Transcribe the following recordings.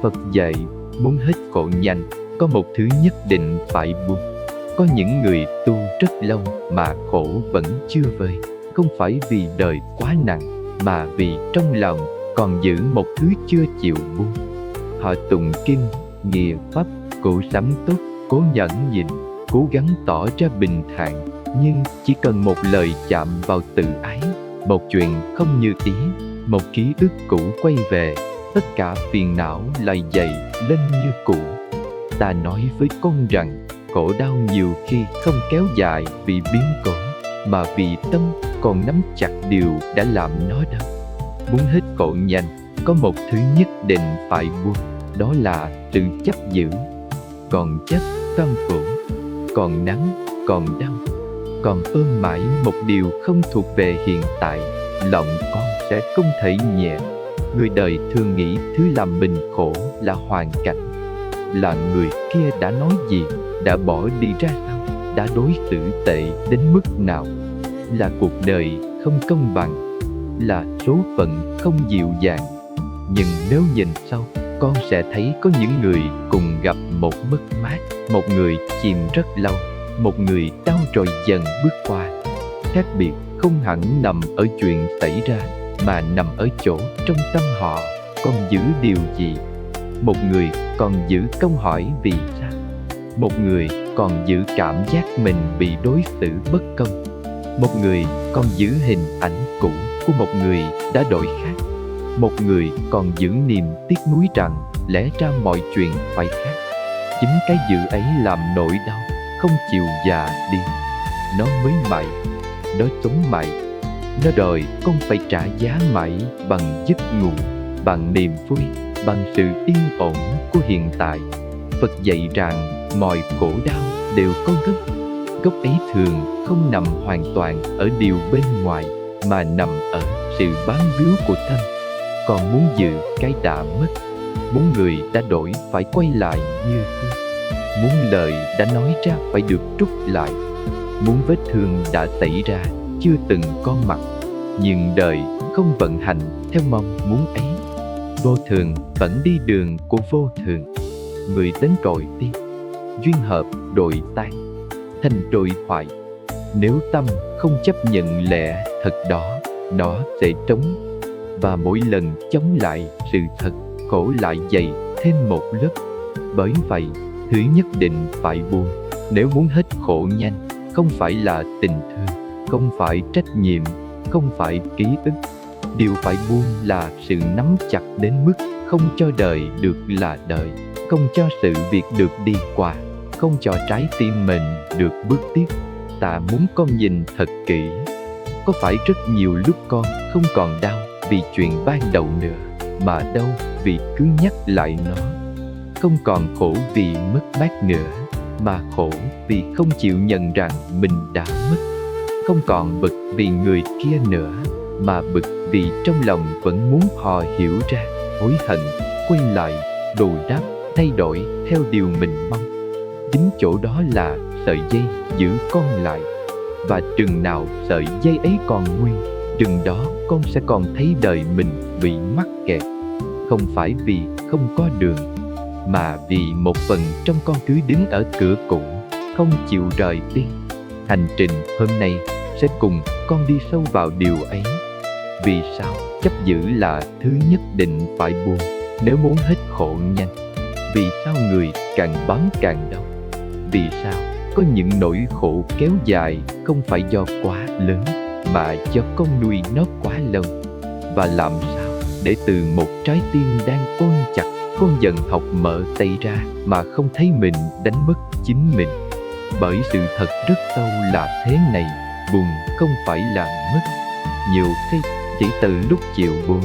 Phật dạy, muốn hết khổ nhanh, có một thứ nhất định phải buông. Có những người tu rất lâu mà khổ vẫn chưa vơi, không phải vì đời quá nặng, mà vì trong lòng còn giữ một thứ chưa chịu buông. Họ tụng kinh, nghiền pháp, cố sắm tốt, cố nhẫn nhịn, cố gắng tỏ ra bình thản, nhưng chỉ cần một lời chạm vào tự ái, một chuyện không như ý, một ký ức cũ quay về, tất cả phiền não lại dậy lên như cũ. Ta nói với con rằng, khổ đau nhiều khi không kéo dài vì biến cố, mà vì tâm còn nắm chặt điều đã làm nó đau. Muốn hết khổ nhanh, có một thứ nhất định phải buông, đó là sự chấp giữ. Còn chấp, còn khổ, còn nắng, còn đau, còn ôm mãi một điều không thuộc về hiện tại, lòng con sẽ không thể nhẹ. Người đời thường nghĩ thứ làm mình khổ là hoàn cảnh, là người kia đã nói gì, đã bỏ đi ra sao, đã đối xử tệ đến mức nào, là cuộc đời không công bằng, là số phận không dịu dàng. Nhưng nếu nhìn sâu, con sẽ thấy có những người cùng gặp một mất mát, một người chìm rất lâu, một người đau rồi dần bước qua. Khác biệt không hẳn nằm ở chuyện xảy ra, mà nằm ở chỗ trong tâm họ còn giữ điều gì. Một người còn giữ câu hỏi vì sao, một người còn giữ cảm giác mình bị đối xử bất công, một người còn giữ hình ảnh cũ của một người đã đổi khác, một người còn giữ niềm tiếc nuối rằng lẽ ra mọi chuyện phải khác. Chính cái giữ ấy làm nỗi đau không chịu già đi. Nó mới mãi, nó sống mãi, nó đòi con phải trả giá mãi bằng giấc ngủ, bằng niềm vui, bằng sự yên ổn của hiện tại. Phật dạy rằng mọi khổ đau đều có gốc. Gốc ấy thường không nằm hoàn toàn ở điều bên ngoài, mà nằm ở sự bám víu của tâm. Còn muốn giữ cái đã mất, muốn người đã đổi phải quay lại như xưa, muốn lời đã nói ra phải được trút lại, muốn vết thương đã xảy ra chưa từng có mặt, nhưng đời không vận hành theo mong muốn ấy. Vô thường vẫn đi đường của vô thường, người đến rồi đi, duyên hợp rồi tan, thành rồi hoại. Nếu tâm không chấp nhận lẽ thật đó, nó sẽ trống, và mỗi lần chống lại sự thật, khổ lại dày thêm một lớp. Bởi vậy, thứ nhất định phải buông nếu muốn hết khổ nhanh, không phải là tình thương, không phải trách nhiệm, không phải ký ức. Điều phải buông là sự nắm chặt đến mức không cho đời được là đời, không cho sự việc được đi qua, không cho trái tim mình được bước tiếp. Ta muốn con nhìn thật kỹ. Có phải rất nhiều lúc con không còn đau vì chuyện ban đầu nữa, mà đau vì cứ nhắc lại nó. Không còn khổ vì mất mát nữa, mà khổ vì không chịu nhận rằng mình đã mất. Không còn bực vì người kia nữa, mà bực vì trong lòng vẫn muốn họ hiểu ra, hối hận, quay lại, đồi đáp, thay đổi theo điều mình mong. Chính chỗ đó là sợi dây giữ con lại. Và chừng nào sợi dây ấy còn nguyên, chừng đó con sẽ còn thấy đời mình bị mắc kẹt. Không phải vì không có đường, mà vì một phần trong con cứ đứng ở cửa cũ, không chịu rời đi. Hành trình hôm nay sẽ cùng con đi sâu vào điều ấy. Vì sao chấp giữ là thứ nhất định phải buông nếu muốn hết khổ nhanh? Vì sao người càng bám càng đau? Vì sao có những nỗi khổ kéo dài không phải do quá lớn, mà do con nuôi nó quá lâu? Và làm sao để từ một trái tim đang ôm chặt, con dần học mở tay ra mà không thấy mình đánh mất chính mình? Bởi sự thật rất sâu là thế này, buồn không phải là mất. Nhiều khi chỉ từ lúc chịu buông,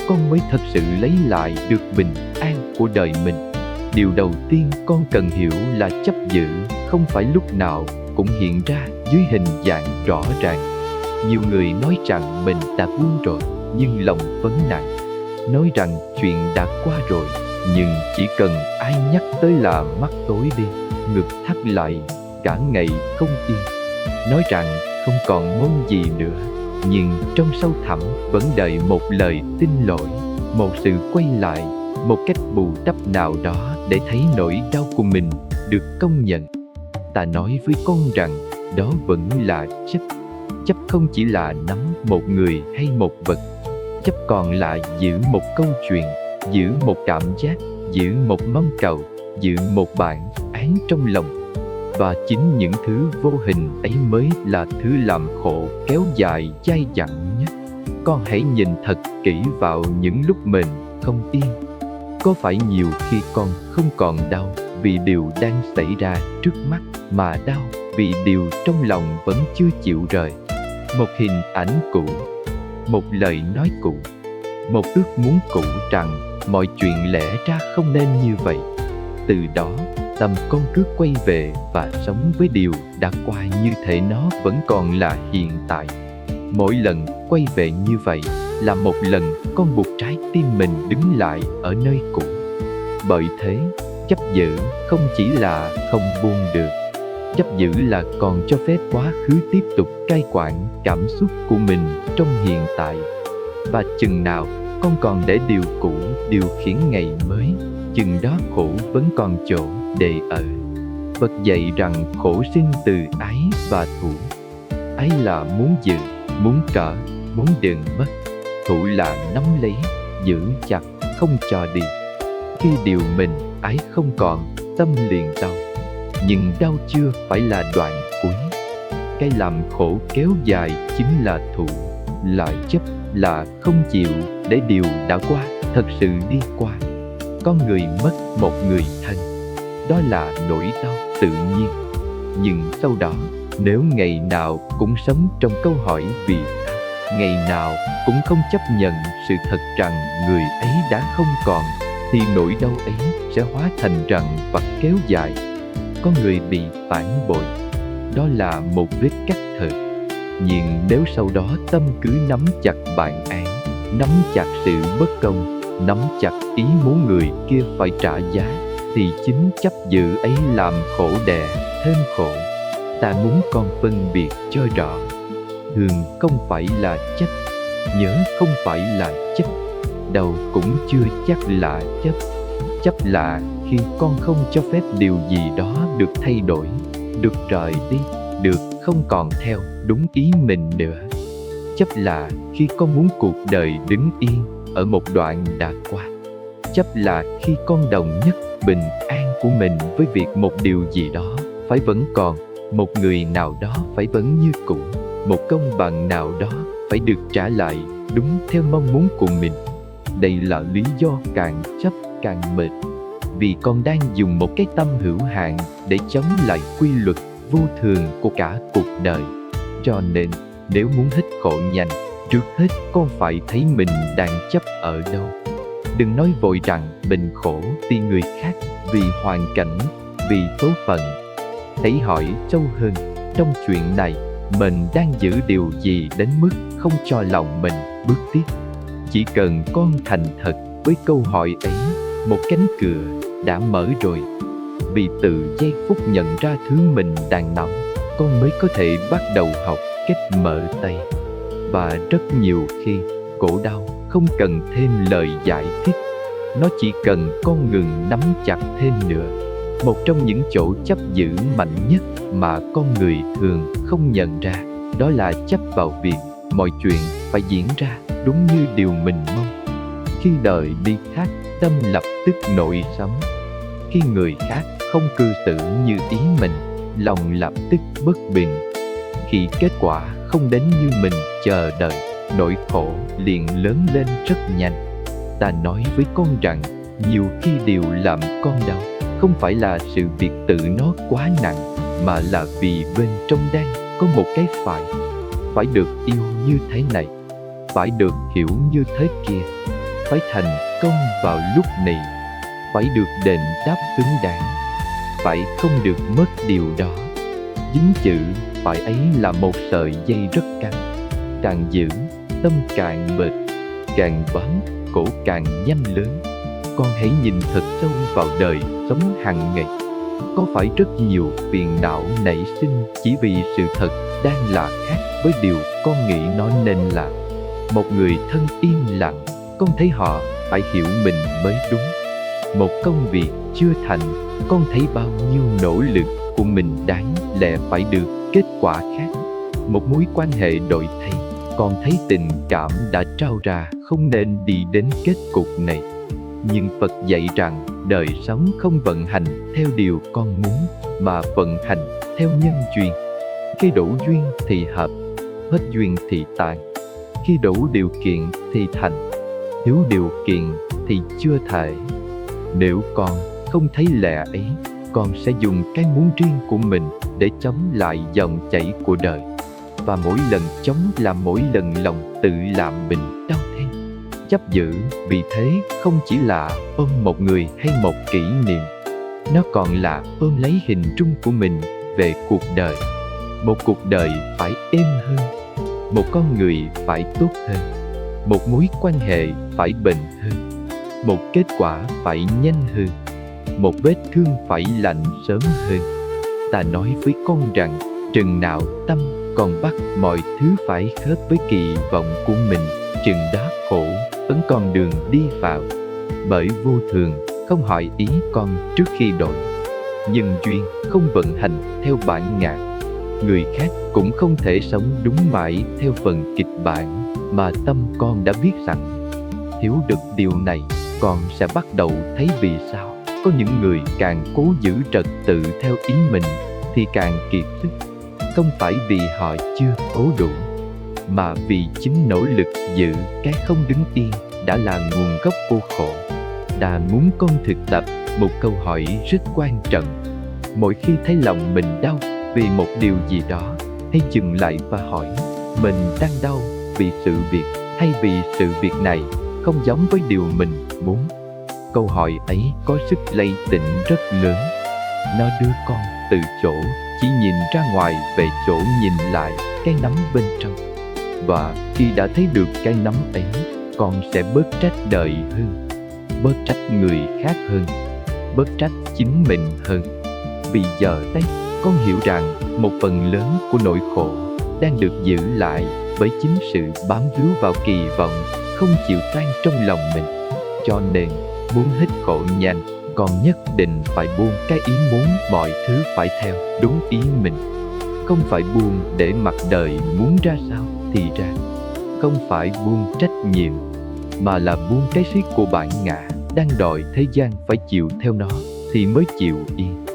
con mới thật sự lấy lại được bình an của đời mình. Điều đầu tiên con cần hiểu là chấp giữ không phải lúc nào cũng hiện ra dưới hình dạng rõ ràng. Nhiều người nói rằng mình đã buông rồi, nhưng lòng vẫn nặng. Nói rằng chuyện đã qua rồi, nhưng chỉ cần ai nhắc tới là mắt tối đi, ngực thắt lại, cả ngày không yên. Nói rằng không còn mong gì nữa, nhưng trong sâu thẳm vẫn đợi một lời xin lỗi, một sự quay lại, một cách bù đắp nào đó để thấy nỗi đau của mình được công nhận. Ta nói với con rằng đó vẫn là chấp. Chấp không chỉ là nắm một người hay một vật. Chấp còn là giữ một câu chuyện, giữ một cảm giác, giữ một mong cầu, giữ một bản án trong lòng. Và chính những thứ vô hình ấy mới là thứ làm khổ kéo dài dai dẳng nhất. Con hãy nhìn thật kỹ vào những lúc mình không yên. Có phải nhiều khi con không còn đau vì điều đang xảy ra trước mắt, mà đau vì điều trong lòng vẫn chưa chịu rời? Một hình ảnh cũ, một lời nói cũ, một ước muốn cũ rằng mọi chuyện lẽ ra không nên như vậy. Từ đó, tâm con cứ quay về và sống với điều đã qua như thể nó vẫn còn là hiện tại. Mỗi lần quay về như vậy là một lần con buộc trái tim mình đứng lại ở nơi cũ. Bởi thế, chấp giữ không chỉ là không buông được. Chấp giữ là còn cho phép quá khứ tiếp tục cai quản cảm xúc của mình trong hiện tại. Và chừng nào con còn để điều cũ điều khiển ngày mới, chừng đó khổ vẫn còn chỗ để ở. Phật dạy rằng khổ sinh từ ái và thủ. Ái là muốn giữ, muốn cỡ, muốn đừng mất. Thủ là nắm lấy, giữ chặt, không cho đi. Khi điều mình ái không còn, tâm liền đau. Nhưng đau chưa phải là đoạn cuối. Cái làm khổ kéo dài chính là thủ, là chấp, là không chịu để điều đã qua thật sự đi qua. Con người mất một người thân, đó là nỗi đau tự nhiên. Nhưng sau đó, nếu ngày nào cũng sống trong câu hỏi vì sao, ngày nào cũng không chấp nhận sự thật rằng người ấy đã không còn, thì nỗi đau ấy sẽ hóa thành rằng vật kéo dài. Có người bị phản bội, đó là một vết cắt thật. Nhưng nếu sau đó tâm cứ nắm chặt bản án, nắm chặt sự bất công, nắm chặt ý muốn người kia phải trả giá, thì chính chấp giữ ấy làm khổ đè thêm khổ. Ta muốn con phân biệt cho rõ. Thường không phải là chấp, nhớ không phải là chấp, đầu cũng chưa chắc là chấp. Chấp là khi con không cho phép điều gì đó được thay đổi, được rời đi, được không còn theo đúng ý mình nữa. Chấp là khi con muốn cuộc đời đứng yên ở một đoạn đã qua. Chấp là khi con đồng nhất bình an của mình với việc một điều gì đó phải vẫn còn, một người nào đó phải vẫn như cũ, một công bằng nào đó phải được trả lại đúng theo mong muốn của mình. Đây là lý do càng chấp càng mệt, vì con đang dùng một cái tâm hữu hạn để chống lại quy luật vô thường của cả cuộc đời. Cho nên, nếu muốn hết khổ nhanh, trước hết con phải thấy mình đang chấp ở đâu. Đừng nói vội rằng mình khổ vì người khác, vì hoàn cảnh, vì số phận. Hãy hỏi sâu hơn, trong chuyện này, mình đang giữ điều gì đến mức không cho lòng mình bước tiếp. Chỉ cần con thành thật với câu hỏi ấy, một cánh cửa đã mở rồi. Vì từ giây phút nhận ra thứ mình đang nắm, con mới có thể bắt đầu học cách mở tay. Và rất nhiều khi, khổ đau không cần thêm lời giải thích. Nó chỉ cần con ngừng nắm chặt thêm nữa. Một trong những chỗ chấp giữ mạnh nhất mà con người thường không nhận ra, đó là chấp vào việc mọi chuyện phải diễn ra đúng như điều mình mong. Khi đời đi khác, tâm lập tức nổi sóng. Khi người khác không cư xử như ý mình, lòng lập tức bất bình. Khi kết quả không đến như mình chờ đợi, nỗi khổ liền lớn lên rất nhanh. Ta nói với con rằng, nhiều khi điều làm con đau không phải là sự việc tự nó quá nặng, mà là vì bên trong đang có một cái phải được yêu như thế này, phải được hiểu như thế kia, phải thành công vào lúc này, phải được đền đáp xứng đáng, phải không được mất điều đó. Dính chữ phải ấy là một sợi dây rất căng, càng giữ, tâm càng mệt, càng bám, khổ càng nhanh lớn. Con hãy nhìn thật sâu vào đời sống hàng ngày. Có phải rất nhiều phiền não nảy sinh chỉ vì sự thật đang là khác với điều con nghĩ nó nên là? Một người thân yên lặng, con thấy họ phải hiểu mình mới đúng. Một công việc chưa thành, con thấy bao nhiêu nỗ lực của mình đáng lẽ phải được kết quả khác. Một mối quan hệ đổi thay, con thấy tình cảm đã trao ra không nên đi đến kết cục này. Nhưng Phật dạy rằng đời sống không vận hành theo điều con muốn, mà vận hành theo nhân duyên. Khi đủ duyên thì hợp, hết duyên thì tàn. Khi đủ điều kiện thì thành, thiếu điều kiện thì chưa thể. Nếu con không thấy lẽ ấy, con sẽ dùng cái muốn riêng của mình để chống lại dòng chảy của đời. Và mỗi lần chống là mỗi lần lòng tự làm mình đau thêm. Chấp giữ vì thế không chỉ là ôm một người hay một kỷ niệm, nó còn là ôm lấy hình dung của mình về cuộc đời. Một cuộc đời phải êm hơn, một con người phải tốt hơn, một mối quan hệ phải bền hơn, một kết quả phải nhanh hơn, một vết thương phải lành sớm hơn. Ta nói với con rằng chừng nào tâm còn bắt mọi thứ phải khớp với kỳ vọng của mình, chừng đó khổ vẫn còn đường đi vào. Bởi vô thường không hỏi ý con trước khi đổi, nhân duyên không vận hành theo bản ngã. Người khác cũng không thể sống đúng mãi theo phần kịch bản mà tâm con đã viết sẵn. Hiểu được điều này, con sẽ bắt đầu thấy vì sao có những người càng cố giữ trật tự theo ý mình thì càng kiệt sức. Không phải vì họ chưa cố đủ, mà vì chính nỗ lực giữ cái không đứng yên đã là nguồn gốc của khổ. Ta muốn con thực tập một câu hỏi rất quan trọng. Mỗi khi thấy lòng mình đau vì một điều gì đó, hãy dừng lại và hỏi mình đang đau vì sự việc hay vì sự việc này không giống với điều mình muốn. Câu hỏi ấy có sức lay tỉnh rất lớn. Nó đưa con từ chỗ chỉ nhìn ra ngoài về chỗ nhìn lại cái nắm bên trong. Và khi đã thấy được cái nắm ấy, con sẽ bớt trách đời hơn, bớt trách người khác hơn, bớt trách chính mình hơn. Vì giờ đây, con hiểu rằng một phần lớn của nỗi khổ đang được giữ lại bởi chính sự bám víu vào kỳ vọng không chịu tan trong lòng mình. Cho nên, muốn hết khổ nhanh, con nhất định phải buông cái ý muốn mọi thứ phải theo đúng ý mình. Không phải buông để mặc đời muốn ra sao thì ra. Không phải buông trách nhiệm, mà là buông cái xiết của bản ngã đang đòi thế gian phải chịu theo nó thì mới chịu yên.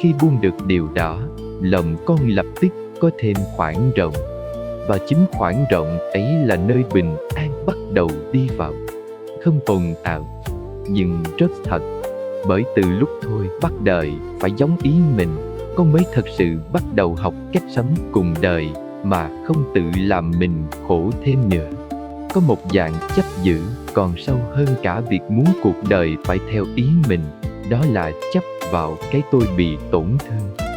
Khi buông được điều đó, lòng con lập tức có thêm khoảng rộng. Và chính khoảng rộng ấy là nơi bình an bắt đầu đi vào. Không ồn ào, nhưng rất thật. Bởi từ lúc thôi bắt đời phải giống ý mình, con mới thật sự bắt đầu học cách sống cùng đời mà không tự làm mình khổ thêm nữa. Có một dạng chấp giữ còn sâu hơn cả việc muốn cuộc đời phải theo ý mình, đó là chấp vào cái tôi bị tổn thương.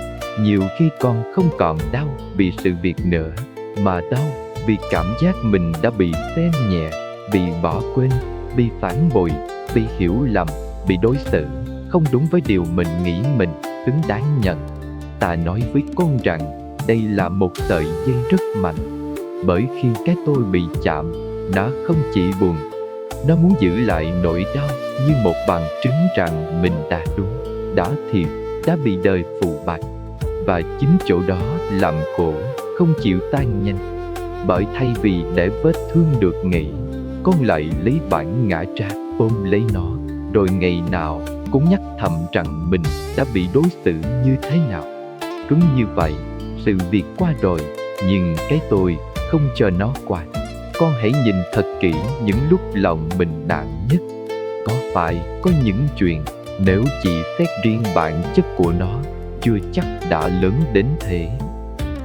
Nhiều khi con không còn đau vì sự việc nữa, mà đau vì cảm giác mình đã bị xem nhẹ, bị bỏ quên, bị phản bội, bị hiểu lầm, bị đối xử không đúng với điều mình nghĩ mình xứng đáng nhận. Ta nói với con rằng đây là một sợi dây rất mạnh. Bởi khi cái tôi bị chạm, nó không chỉ buồn, nó muốn giữ lại nỗi đau như một bằng chứng rằng mình đã đúng, đã thiệt, đã bị đời phụ bạc. Và chính chỗ đó làm khổ, không chịu tan nhanh. Bởi thay vì để vết thương được nghỉ, con lại lấy bản ngã ra ôm lấy nó, rồi ngày nào cũng nhắc thầm rằng mình đã bị đối xử như thế nào. Đúng như vậy, sự việc qua rồi, nhưng cái tôi không cho nó qua. Con hãy nhìn thật kỹ những lúc lòng mình nặng nhất. Có phải có những chuyện nếu chỉ xét riêng bản chất của nó chưa chắc đã lớn đến thế,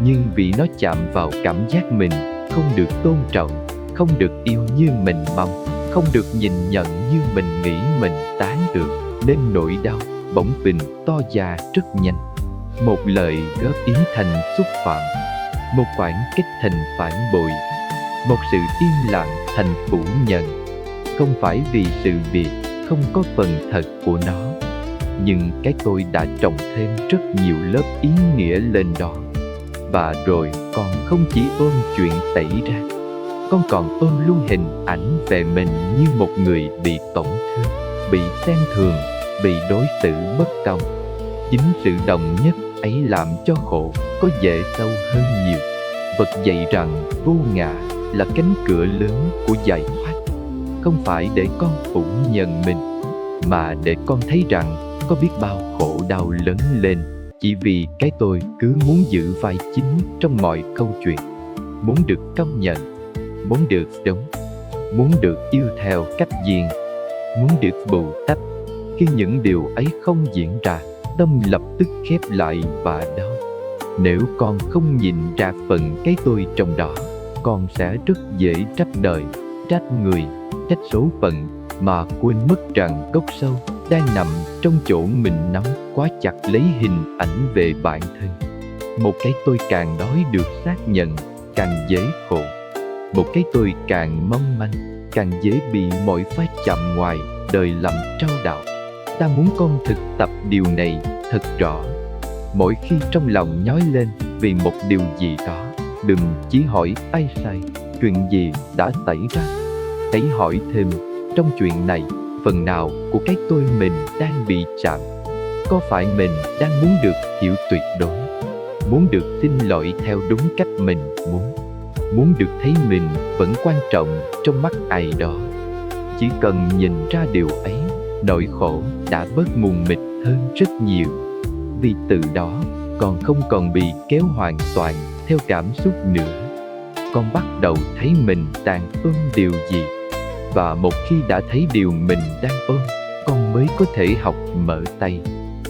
nhưng vì nó chạm vào cảm giác mình không được tôn trọng, không được yêu như mình mong, không được nhìn nhận như mình nghĩ mình tán được, nên nỗi đau bỗng phình to già rất nhanh. Một lời góp ý thành xúc phạm, một khoảng cách thành phản bội, một sự im lặng thành phủ nhận. Không phải vì sự việc không có phần thật của nó, nhưng cái tôi đã trồng thêm rất nhiều lớp ý nghĩa lên đó. Và rồi còn không chỉ ôm chuyện xảy ra, con còn ôm luôn hình ảnh về mình như một người bị tổn thương, bị xem thường, bị đối xử bất công. Chính sự đồng nhất ấy làm cho khổ có vẻ sâu hơn nhiều. Phật dạy rằng vô ngã là cánh cửa lớn của giải thoát. Không phải để con phủ nhận mình, mà để con thấy rằng có biết bao khổ đau lớn lên chỉ vì cái tôi cứ muốn giữ vai chính trong mọi câu chuyện, muốn được công nhận, muốn được đúng, muốn được yêu theo cách riêng, muốn được bù đắp. Khi những điều ấy không diễn ra, tâm lập tức khép lại và đau. Nếu con không nhìn ra phần cái tôi trong đó, con sẽ rất dễ trách đời, trách người, trách số phận, mà quên mất rằng gốc sâu đang nằm trong chỗ mình nắm quá chặt lấy hình ảnh về bản thân. Một cái tôi càng đói được xác nhận, càng dễ khổ. Một cái tôi càng mong manh, càng dễ bị mọi phá chạm ngoài đời làm trao đảo. Ta muốn con thực tập điều này thật rõ. Mỗi khi trong lòng nhói lên vì một điều gì đó, đừng chỉ hỏi ai sai, chuyện gì đã xảy ra. Hãy hỏi thêm, trong chuyện này, phần nào của cái tôi mình đang bị chạm? Có phải mình đang muốn được hiểu tuyệt đối, muốn được xin lỗi theo đúng cách mình muốn được thấy mình vẫn quan trọng trong mắt ai đó? Chỉ cần nhìn ra điều ấy, nỗi khổ đã bớt mù mịt hơn rất nhiều. Vì từ đó, con không còn bị kéo hoàn toàn theo cảm xúc nữa. Con bắt đầu thấy mình đang ôm điều gì. Và một khi đã thấy điều mình đang ôm, con mới có thể học mở tay.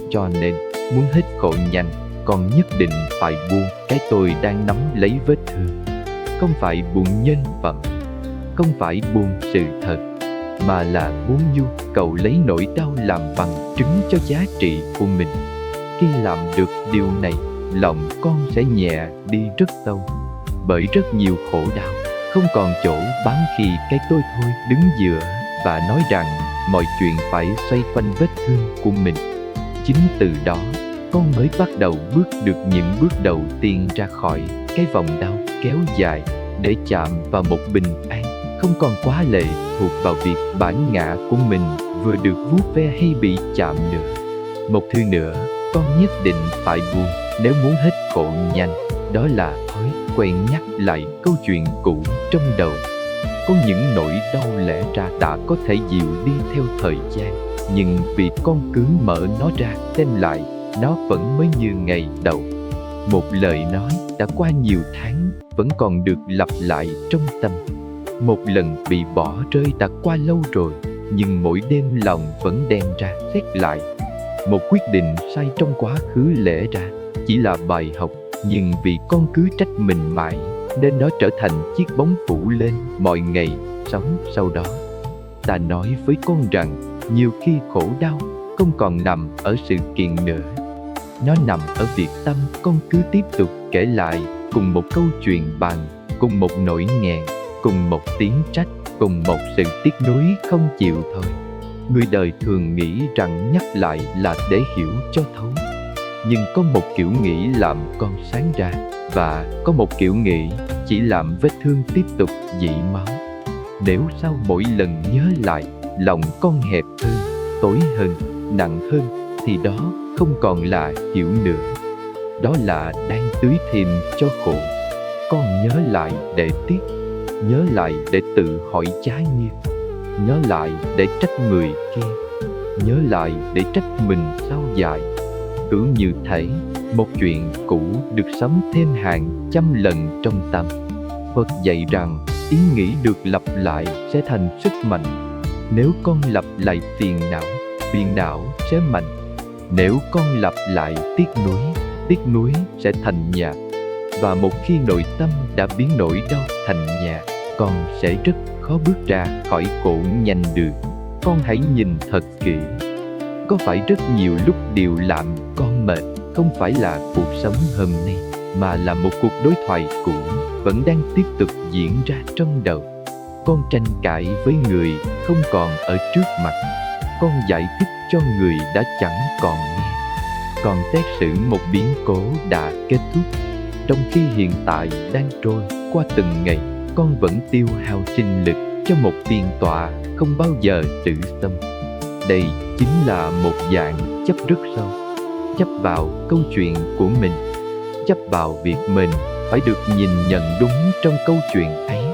Cho nên, muốn hết khổ nhanh, con nhất định phải buông cái tôi đang nắm lấy vết thương. Không phải buông nhân phẩm, không phải buông sự thật, mà là buông nhu cầu lấy nỗi đau làm bằng chứng cho giá trị của mình. Khi làm được điều này, lòng con sẽ nhẹ đi rất sâu. Bởi rất nhiều khổ đau không còn chỗ bám khi cái tôi thôi đứng giữa và nói rằng mọi chuyện phải xoay quanh vết thương của mình. Chính từ đó, con mới bắt đầu bước được những bước đầu tiên ra khỏi cái vòng đau kéo dài để chạm vào một bình an không còn quá lệ thuộc vào việc bản ngã của mình vừa được vuốt ve hay bị chạm nữa. Một thứ nữa, con nhất định phải buông nếu muốn hết khổ nhanh, đó là thói quen nhắc lại câu chuyện cũ trong đầu. Có những nỗi đau lẽ ra đã có thể dịu đi theo thời gian, nhưng vì con cứ mở nó ra xem lại, nó vẫn mới như ngày đầu. Một lời nói đã qua nhiều tháng vẫn còn được lặp lại trong tâm. Một lần bị bỏ rơi đã qua lâu rồi, nhưng mỗi đêm lòng vẫn đem ra xét lại. Một quyết định sai trong quá khứ lẽ ra chỉ là bài học, nhưng vì con cứ trách mình mãi nên nó trở thành chiếc bóng phủ lên mọi ngày sống sau đó. Ta nói với con rằng nhiều khi khổ đau không còn nằm ở sự kiện nữa. Nó nằm ở việc tâm con cứ tiếp tục kể lại cùng một câu chuyện bằng, cùng một nỗi nghẹn, cùng một tiếng trách, cùng một sự tiếc nuối không chịu thôi. Người đời thường nghĩ rằng nhắc lại là để hiểu cho thấu. Nhưng có một kiểu nghĩ làm con sáng ra, và có một kiểu nghĩ chỉ làm vết thương tiếp tục dỉ máu. Nếu sau mỗi lần nhớ lại, lòng con hẹp hơn, tối hơn, nặng hơn, thì đó không còn là hiểu nữa. Đó là đang tưới thêm cho khổ. Con nhớ lại để tiếc, nhớ lại để tự hỏi trái nghiêng, nhớ lại để trách người kia, nhớ lại để trách mình sau dại. Cứ như thể một chuyện cũ được sống thêm hàng trăm lần trong tâm. Phật dạy rằng ý nghĩ được lặp lại sẽ thành sức mạnh. Nếu con lặp lại phiền não sẽ mạnh. Nếu con lặp lại tiếc nuối sẽ thành nhạt. Và một khi nội tâm đã biến nỗi đau thành nhạt, con sẽ rất khó bước ra khỏi khổ nhanh được. Con hãy nhìn thật kỹ. Có phải rất nhiều lúc điều làm con mệt không phải là cuộc sống hôm nay, mà là một cuộc đối thoại cũ vẫn đang tiếp tục diễn ra trong đầu. Con tranh cãi với người không còn ở trước mặt. Con giải thích cho người đã chẳng còn nghe. Con xét xử một biến cố đã kết thúc, trong khi hiện tại đang trôi qua từng ngày. con vẫn tiêu hao sinh lực cho một phiên tọa không bao giờ tử xong. Đây chính là một dạng chấp rất sâu. Chấp vào câu chuyện của mình, chấp vào việc mình phải được nhìn nhận đúng trong câu chuyện ấy,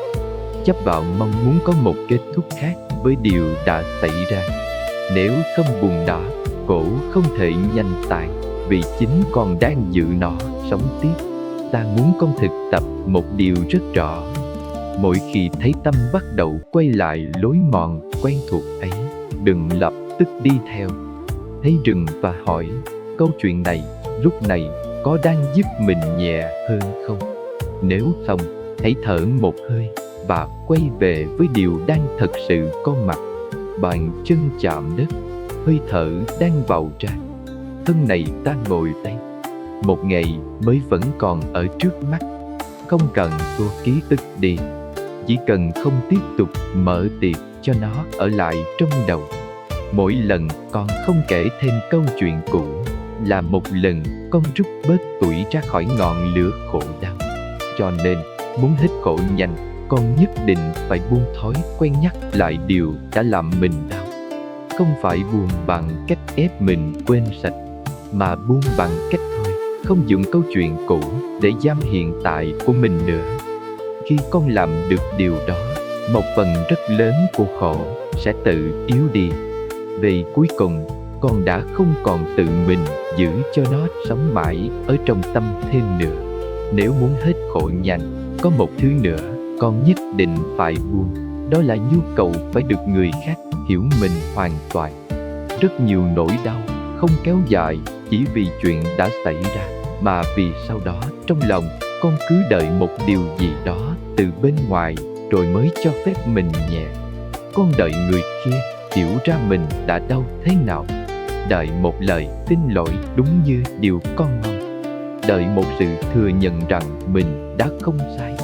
chấp vào mong muốn có một kết thúc khác với điều đã xảy ra. Nếu không buồn nó, khổ không thể nhanh tàn, vì chính con đang giữ nó sống tiếp. Ta muốn con thực tập một điều rất rõ. Mỗi khi thấy tâm bắt đầu quay lại lối mòn quen thuộc ấy, đừng lập tức đi theo. Thấy dừng và hỏi, câu chuyện này lúc này có đang giúp mình nhẹ hơn không? Nếu không, hãy thở một hơi và quay về với điều đang thật sự có mặt. Bàn chân chạm đất, hơi thở đang vào ra. Thân này ta ngồi đây, một ngày mới vẫn còn ở trước mắt. Không cần tua ký tức đi, chỉ cần không tiếp tục mở tiệc cho nó ở lại trong đầu. Mỗi lần con không kể thêm câu chuyện cũ là một lần con rút bớt tuổi ra khỏi ngọn lửa khổ đau. Cho nên, muốn hết khổ nhanh, con nhất định phải buông thói quen nhắc lại điều đã làm mình đau. Không phải buông bằng cách ép mình quên sạch, mà buông bằng cách thôi, không dùng câu chuyện cũ để giam hiện tại của mình nữa. Khi con làm được điều đó, một phần rất lớn của khổ sẽ tự yếu đi. Vì cuối cùng, con đã không còn tự mình giữ cho nó sống mãi ở trong tâm thêm nữa. Nếu muốn hết khổ nhanh, có một thứ nữa con nhất định phải buông. Đó là nhu cầu phải được người khác hiểu mình hoàn toàn. Rất nhiều nỗi đau không kéo dài chỉ vì chuyện đã xảy ra, mà vì sau đó trong lòng con cứ đợi một điều gì đó từ bên ngoài rồi mới cho phép mình nhẹ. Con đợi người kia hiểu ra mình đã đau thế nào, đợi một lời xin lỗi đúng như điều con mong, đợi một sự thừa nhận rằng mình đã không sai,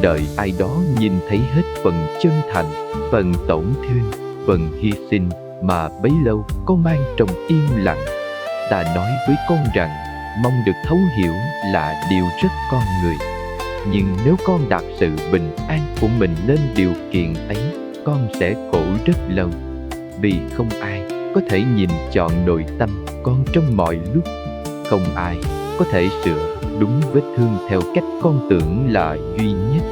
đợi ai đó nhìn thấy hết phần chân thành, phần tổn thương, phần hy sinh mà bấy lâu con mang trong im lặng. Ta nói với con rằng mong được thấu hiểu là điều rất con người. Nhưng nếu con đặt sự bình an của mình lên điều kiện ấy, con sẽ khổ rất lâu. Vì không ai có thể nhìn trọn nội tâm con trong mọi lúc. Không ai có thể sửa đúng vết thương theo cách con tưởng là duy nhất.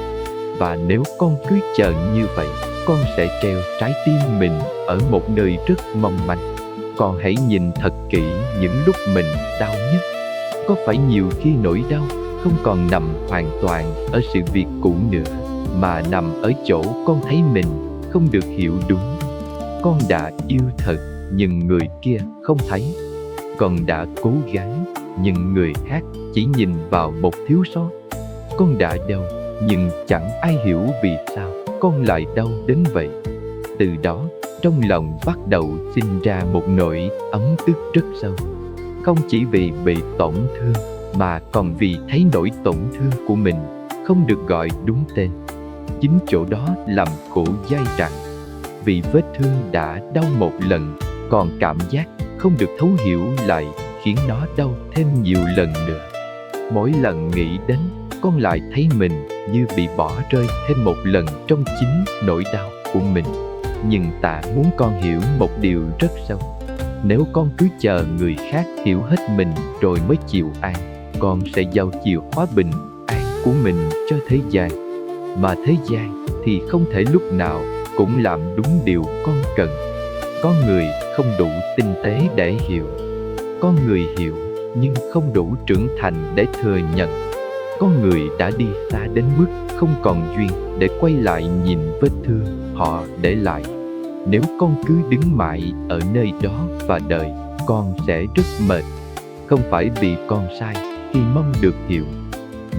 Và nếu con cứ chờ như vậy, con sẽ treo trái tim mình ở một nơi rất mong manh. Con hãy nhìn thật kỹ những lúc mình đau nhất. Có phải nhiều khi nỗi đau không còn nằm hoàn toàn ở sự việc cũ nữa, mà nằm ở chỗ con thấy mình không được hiểu đúng. Con đã yêu thật, nhưng người kia không thấy. Con đã cố gắng, nhưng người khác chỉ nhìn vào một thiếu sót. Con đã đau, nhưng chẳng ai hiểu vì sao con lại đau đến vậy. Từ đó, trong lòng bắt đầu sinh ra một nỗi ấm tức rất sâu. Không chỉ vì bị tổn thương, mà còn vì thấy nỗi tổn thương của mình không được gọi đúng tên. Chính chỗ đó làm khổ dai dẳng. Vì vết thương đã đau một lần, còn cảm giác không được thấu hiểu lại khiến nó đau thêm nhiều lần nữa. Mỗi lần nghĩ đến, con lại thấy mình như bị bỏ rơi thêm một lần trong chính nỗi đau của mình. Nhưng ta muốn con hiểu một điều rất sâu. Nếu con cứ chờ người khác hiểu hết mình rồi mới chịu an, con sẽ giao chìa khóa bình an của mình cho thế gian. Mà thế gian thì không thể lúc nào cũng làm đúng điều con cần. Con người không đủ tinh tế để hiểu. Con người hiểu nhưng không đủ trưởng thành để thừa nhận. Con người đã đi xa đến mức không còn duyên để quay lại nhìn vết thương họ để lại. Nếu con cứ đứng mãi ở nơi đó và đợi, con sẽ rất mệt. Không phải vì con sai khi mong được hiểu,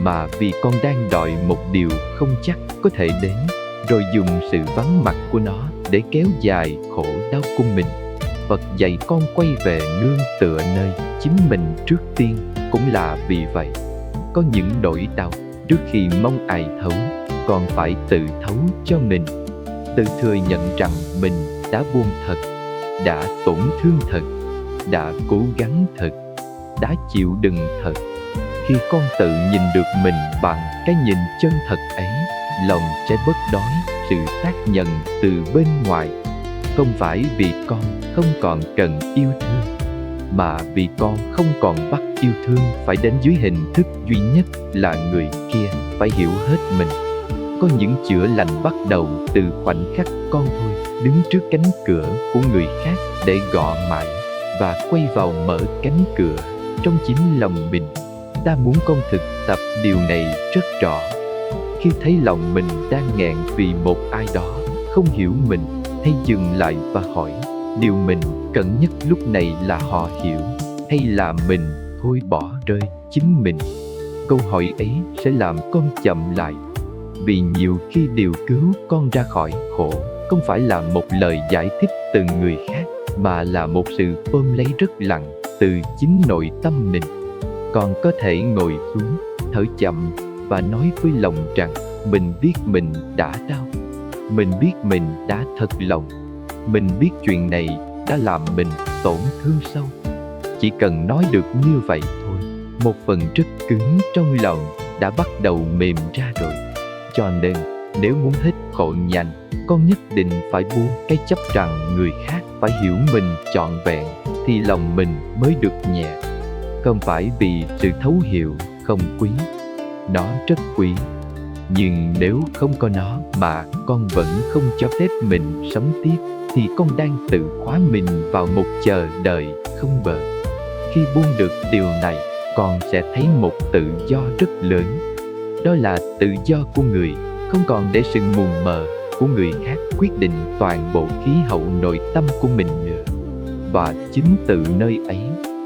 mà vì con đang đòi một điều không chắc có thể đến, rồi dùng sự vắng mặt của nó để kéo dài khổ đau của mình. Phật dạy con quay về nương tựa nơi chính mình trước tiên cũng là vì vậy. Có những nỗi đau, trước khi mong ai thấu, con phải tự thấu cho mình. Tự thừa nhận rằng mình đã buồn thật, đã tổn thương thật, đã cố gắng thật, đã chịu đựng thật. Khi con tự nhìn được mình bằng cái nhìn chân thật ấy, lòng sẽ bớt đói sự xác nhận từ bên ngoài. Không phải vì con không còn cần yêu thương, mà vì con không còn bắt yêu thương phải đến dưới hình thức duy nhất là người kia phải hiểu hết mình. Có những chữa lành bắt đầu từ khoảnh khắc con thôi đứng trước cánh cửa của người khác để gõ mãi và quay vào mở cánh cửa trong chính lòng mình. Ta muốn con thực tập điều này rất rõ. Khi thấy lòng mình đang nghẹn vì một ai đó không hiểu mình, hãy dừng lại và hỏi, điều mình cần nhất lúc này là họ hiểu, hay là mình thôi bỏ rơi chính mình? Câu hỏi ấy sẽ làm con chậm lại. Vì nhiều khi điều cứu con ra khỏi khổ không phải là một lời giải thích từ người khác, mà là một sự ôm lấy rất lặng từ chính nội tâm mình. Con có thể ngồi xuống, thở chậm và nói với lòng rằng mình biết mình đã đau, mình biết mình đã thật lòng, mình biết chuyện này đã làm mình tổn thương sâu. Chỉ cần nói được như vậy thôi, một phần rất cứng trong lòng đã bắt đầu mềm ra rồi. Cho nên, nếu muốn hết khổ nhanh, con nhất định phải buông cái chấp rằng người khác phải hiểu mình trọn vẹn, thì lòng mình mới được nhẹ. Không phải vì sự thấu hiểu không quý, nó rất quý. Nhưng nếu không có nó mà con vẫn không cho phép mình sống tiếp, thì con đang tự khóa mình vào một chờ đợi không bờ. Khi buông được điều này, con sẽ thấy một tự do rất lớn. Đó là tự do của người, không còn để sự mù mờ của người khác quyết định toàn bộ khí hậu nội tâm của mình nữa. Và chính từ nơi ấy,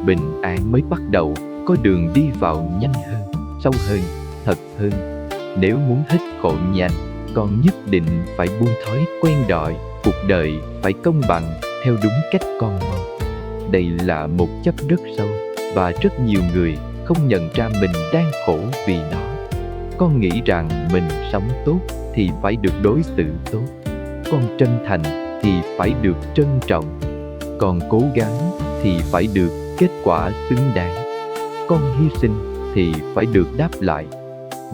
bình an mới bắt đầu có đường đi vào nhanh hơn, sâu hơn, thật hơn. Nếu muốn hết khổ nhanh, con nhất định phải buông thói quen đòi cuộc đời phải công bằng theo đúng cách con mong. Đây là một chấp rất sâu, và rất nhiều người không nhận ra mình đang khổ vì nó. Con nghĩ rằng mình sống tốt thì phải được đối xử tốt. Con chân thành thì phải được trân trọng. Con cố gắng thì phải được kết quả xứng đáng. Con hy sinh thì phải được đáp lại.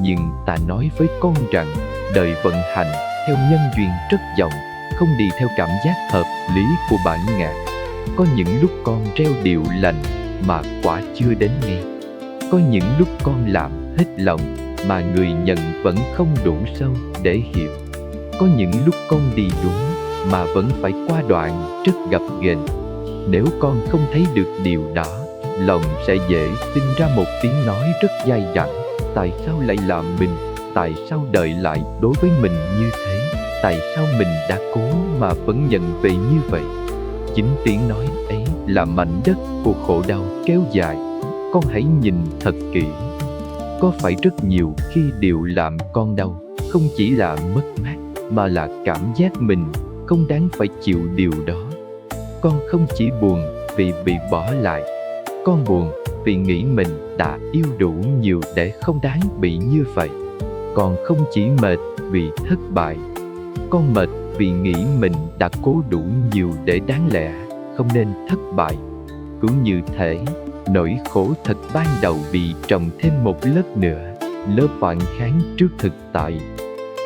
Nhưng ta nói với con rằng đời vận hành theo nhân duyên rất rộng, không đi theo cảm giác hợp lý của bản ngã. Có những lúc con treo điệu lành mà quả chưa đến ngay. Có những lúc con làm hết lòng mà người nhận vẫn không đủ sâu để hiểu. Có những lúc con đi đúng mà vẫn phải qua đoạn rất gập ghềnh. Nếu con không thấy được điều đó, lòng sẽ dễ sinh ra một tiếng nói rất dai dẳng. Tại sao lại làm mình? Tại sao đời lại đối với mình như thế? Tại sao mình đã cố mà vẫn nhận về như vậy? Chính tiếng nói ấy là mảnh đất của khổ đau kéo dài. Con hãy nhìn thật kỹ. Có phải rất nhiều khi điều làm con đau không chỉ là mất mát, mà là cảm giác mình không đáng phải chịu điều đó. Con không chỉ buồn vì bị bỏ lại, con buồn vì nghĩ mình đã yêu đủ nhiều để không đáng bị như vậy. Con không chỉ mệt vì thất bại, con mệt vì nghĩ mình đã cố đủ nhiều để đáng lẽ không nên thất bại. Cũng như thể nỗi khổ thật ban đầu bị trồng thêm một lớp nữa, lớp phản kháng trước thực tại.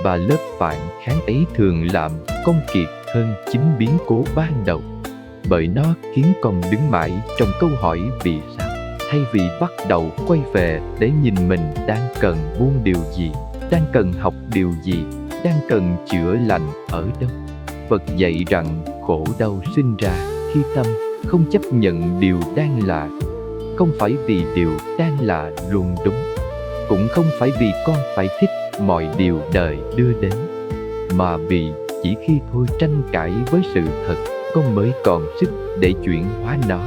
Và lớp phản kháng ấy thường làm con kiệt hơn chính biến cố ban đầu, bởi nó khiến con đứng mãi trong câu hỏi vì sao, thay vì bắt đầu quay về để nhìn mình đang cần buông điều gì, đang cần học điều gì, đang cần chữa lành ở đâu. Phật dạy rằng khổ đau sinh ra khi tâm không chấp nhận điều đang là. Không phải vì điều đang là luôn đúng, cũng không phải vì con phải thích mọi điều đời đưa đến, mà vì chỉ khi thôi tranh cãi với sự thật, con mới còn sức để chuyển hóa nó.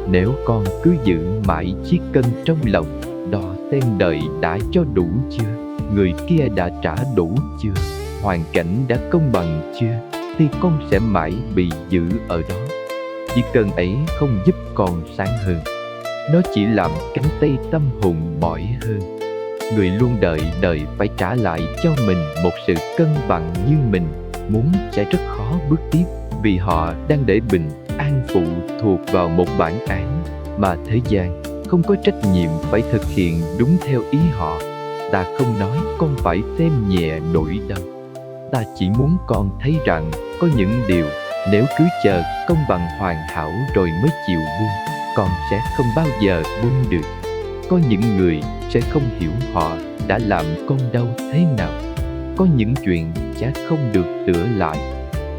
Nếu con cứ giữ mãi chiếc cân trong lòng, đo xem đời đã cho đủ chưa, người kia đã trả đủ chưa, hoàn cảnh đã công bằng chưa, thì con sẽ mãi bị giữ ở đó. Chiếc cân ấy không giúp con sáng hơn, nó chỉ làm cánh tay tâm hồn mỏi hơn. Người luôn đợi đời phải trả lại cho mình một sự cân bằng như mình muốn sẽ rất khó bước tiếp, vì họ đang để bình an phụ thuộc vào một bản án mà thế gian không có trách nhiệm phải thực hiện đúng theo ý họ. Ta không nói con phải xem nhẹ nỗi đau. Ta chỉ muốn con thấy rằng có những điều nếu cứ chờ công bằng hoàn hảo rồi mới chịu buông, con sẽ không bao giờ buông được. Có những người sẽ không hiểu họ đã làm con đau thế nào. Có những chuyện sẽ không được sửa lại.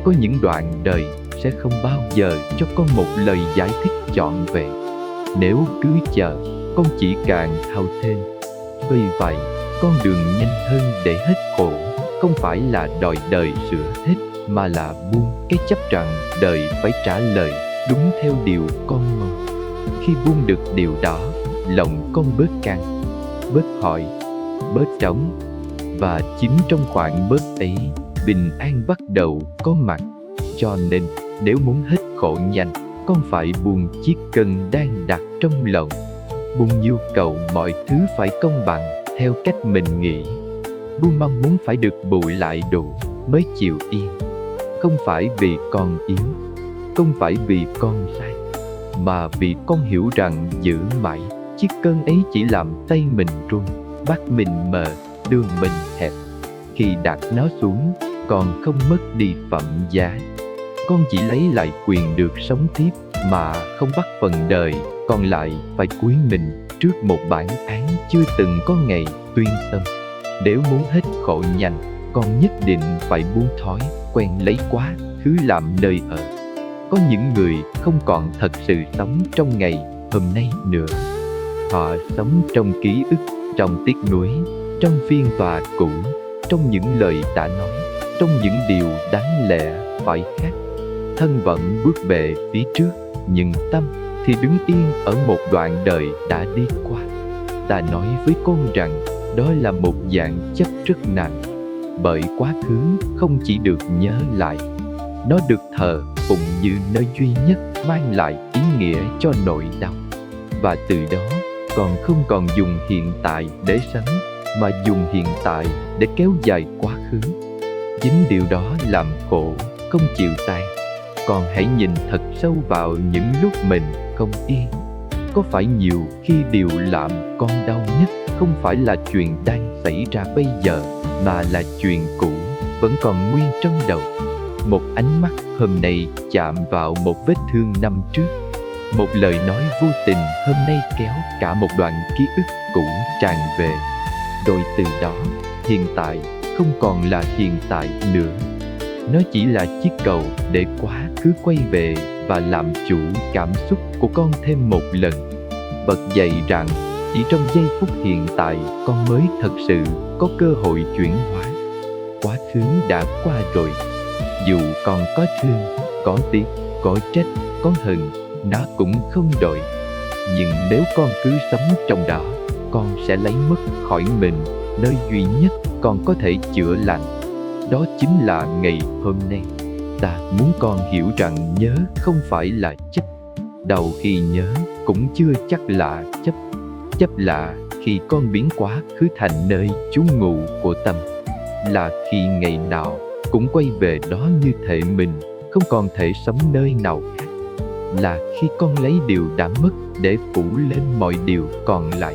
Có những đoạn đời sẽ không bao giờ cho con một lời giải thích trọn vẹn. Nếu cứ chờ, con chỉ càng thao thêm. Vì vậy, con đường nhanh hơn để hết khổ không phải là đòi đời sửa hết, mà là buông cái chấp rằng đời phải trả lời đúng theo điều con mong. Khi buông được điều đó, lòng con bớt căng, bớt hỏi, bớt trống. Và chính trong khoảng bớt ấy, bình an bắt đầu có mặt. Cho nên, nếu muốn hết khổ nhanh, con phải buông chiếc cân đang đặt trong lòng. Buông nhu cầu mọi thứ phải công bằng theo cách mình nghĩ. Buông mong muốn phải được bù lại đủ mới chịu yên. Không phải vì con yếu, không phải vì con sai, mà vì con hiểu rằng giữ mãi chiếc cân ấy chỉ làm tay mình run, mắt mình mờ, đường mình hẹp. Khi đặt nó xuống, con không mất đi phẩm giá. Con chỉ lấy lại quyền được sống tiếp, mà không bắt phần đời còn lại phải cúi mình trước một bản án chưa từng có ngày tuyên xâm. Nếu muốn hết khổ nhanh, con nhất định phải buông thói quen lấy quá khứ làm nơi ở. Có những người không còn thật sự sống trong ngày hôm nay nữa. Họ sống trong ký ức, trong tiếc nuối, trong phiên tòa cũ, trong những lời đã nói, trong những điều đáng lẽ phải khác. Thân vẫn bước về phía trước, nhưng tâm thì đứng yên ở một đoạn đời đã đi qua. Ta nói với con rằng đó là một dạng chấp rất nặng, bởi quá khứ không chỉ được nhớ lại, nó được thờ phụng như nơi duy nhất mang lại ý nghĩa cho nỗi đau. Và từ đó, con không còn dùng hiện tại để sống, mà dùng hiện tại để kéo dài quá khứ. Chính điều đó làm khổ không chịu tan. Con hãy nhìn thật sâu vào những lúc mình không yên. Có phải nhiều khi điều làm con đau nhất không phải là chuyện đang xảy ra bây giờ, mà là chuyện cũ vẫn còn nguyên trong đầu. Một ánh mắt hôm nay chạm vào một vết thương năm trước. Một lời nói vô tình hôm nay kéo cả một đoạn ký ức cũ tràn về. Rồi từ đó, hiện tại không còn là hiện tại nữa. Nó chỉ là chiếc cầu để quá khứ quay về và làm chủ cảm xúc của con thêm một lần. Bật dậy rằng chỉ trong giây phút hiện tại con mới thật sự có cơ hội chuyển hóa. Quá khứ đã qua rồi. Dù con có thương, có tiếc, có trách, có hận, nó cũng không đổi. Nhưng nếu con cứ sống trong đó, con sẽ lấy mất khỏi mình nơi duy nhất con có thể chữa lành. Đó chính là ngày hôm nay. Ta muốn con hiểu rằng nhớ không phải là chấp. Đầu khi nhớ cũng chưa chắc là chấp. Chấp là khi con biến quá khứ thành nơi trú ngụ của tâm. Là khi ngày nào cũng quay về đó như thể mình không còn thể sống nơi nào khác. Là khi con lấy điều đã mất để phủ lên mọi điều còn lại.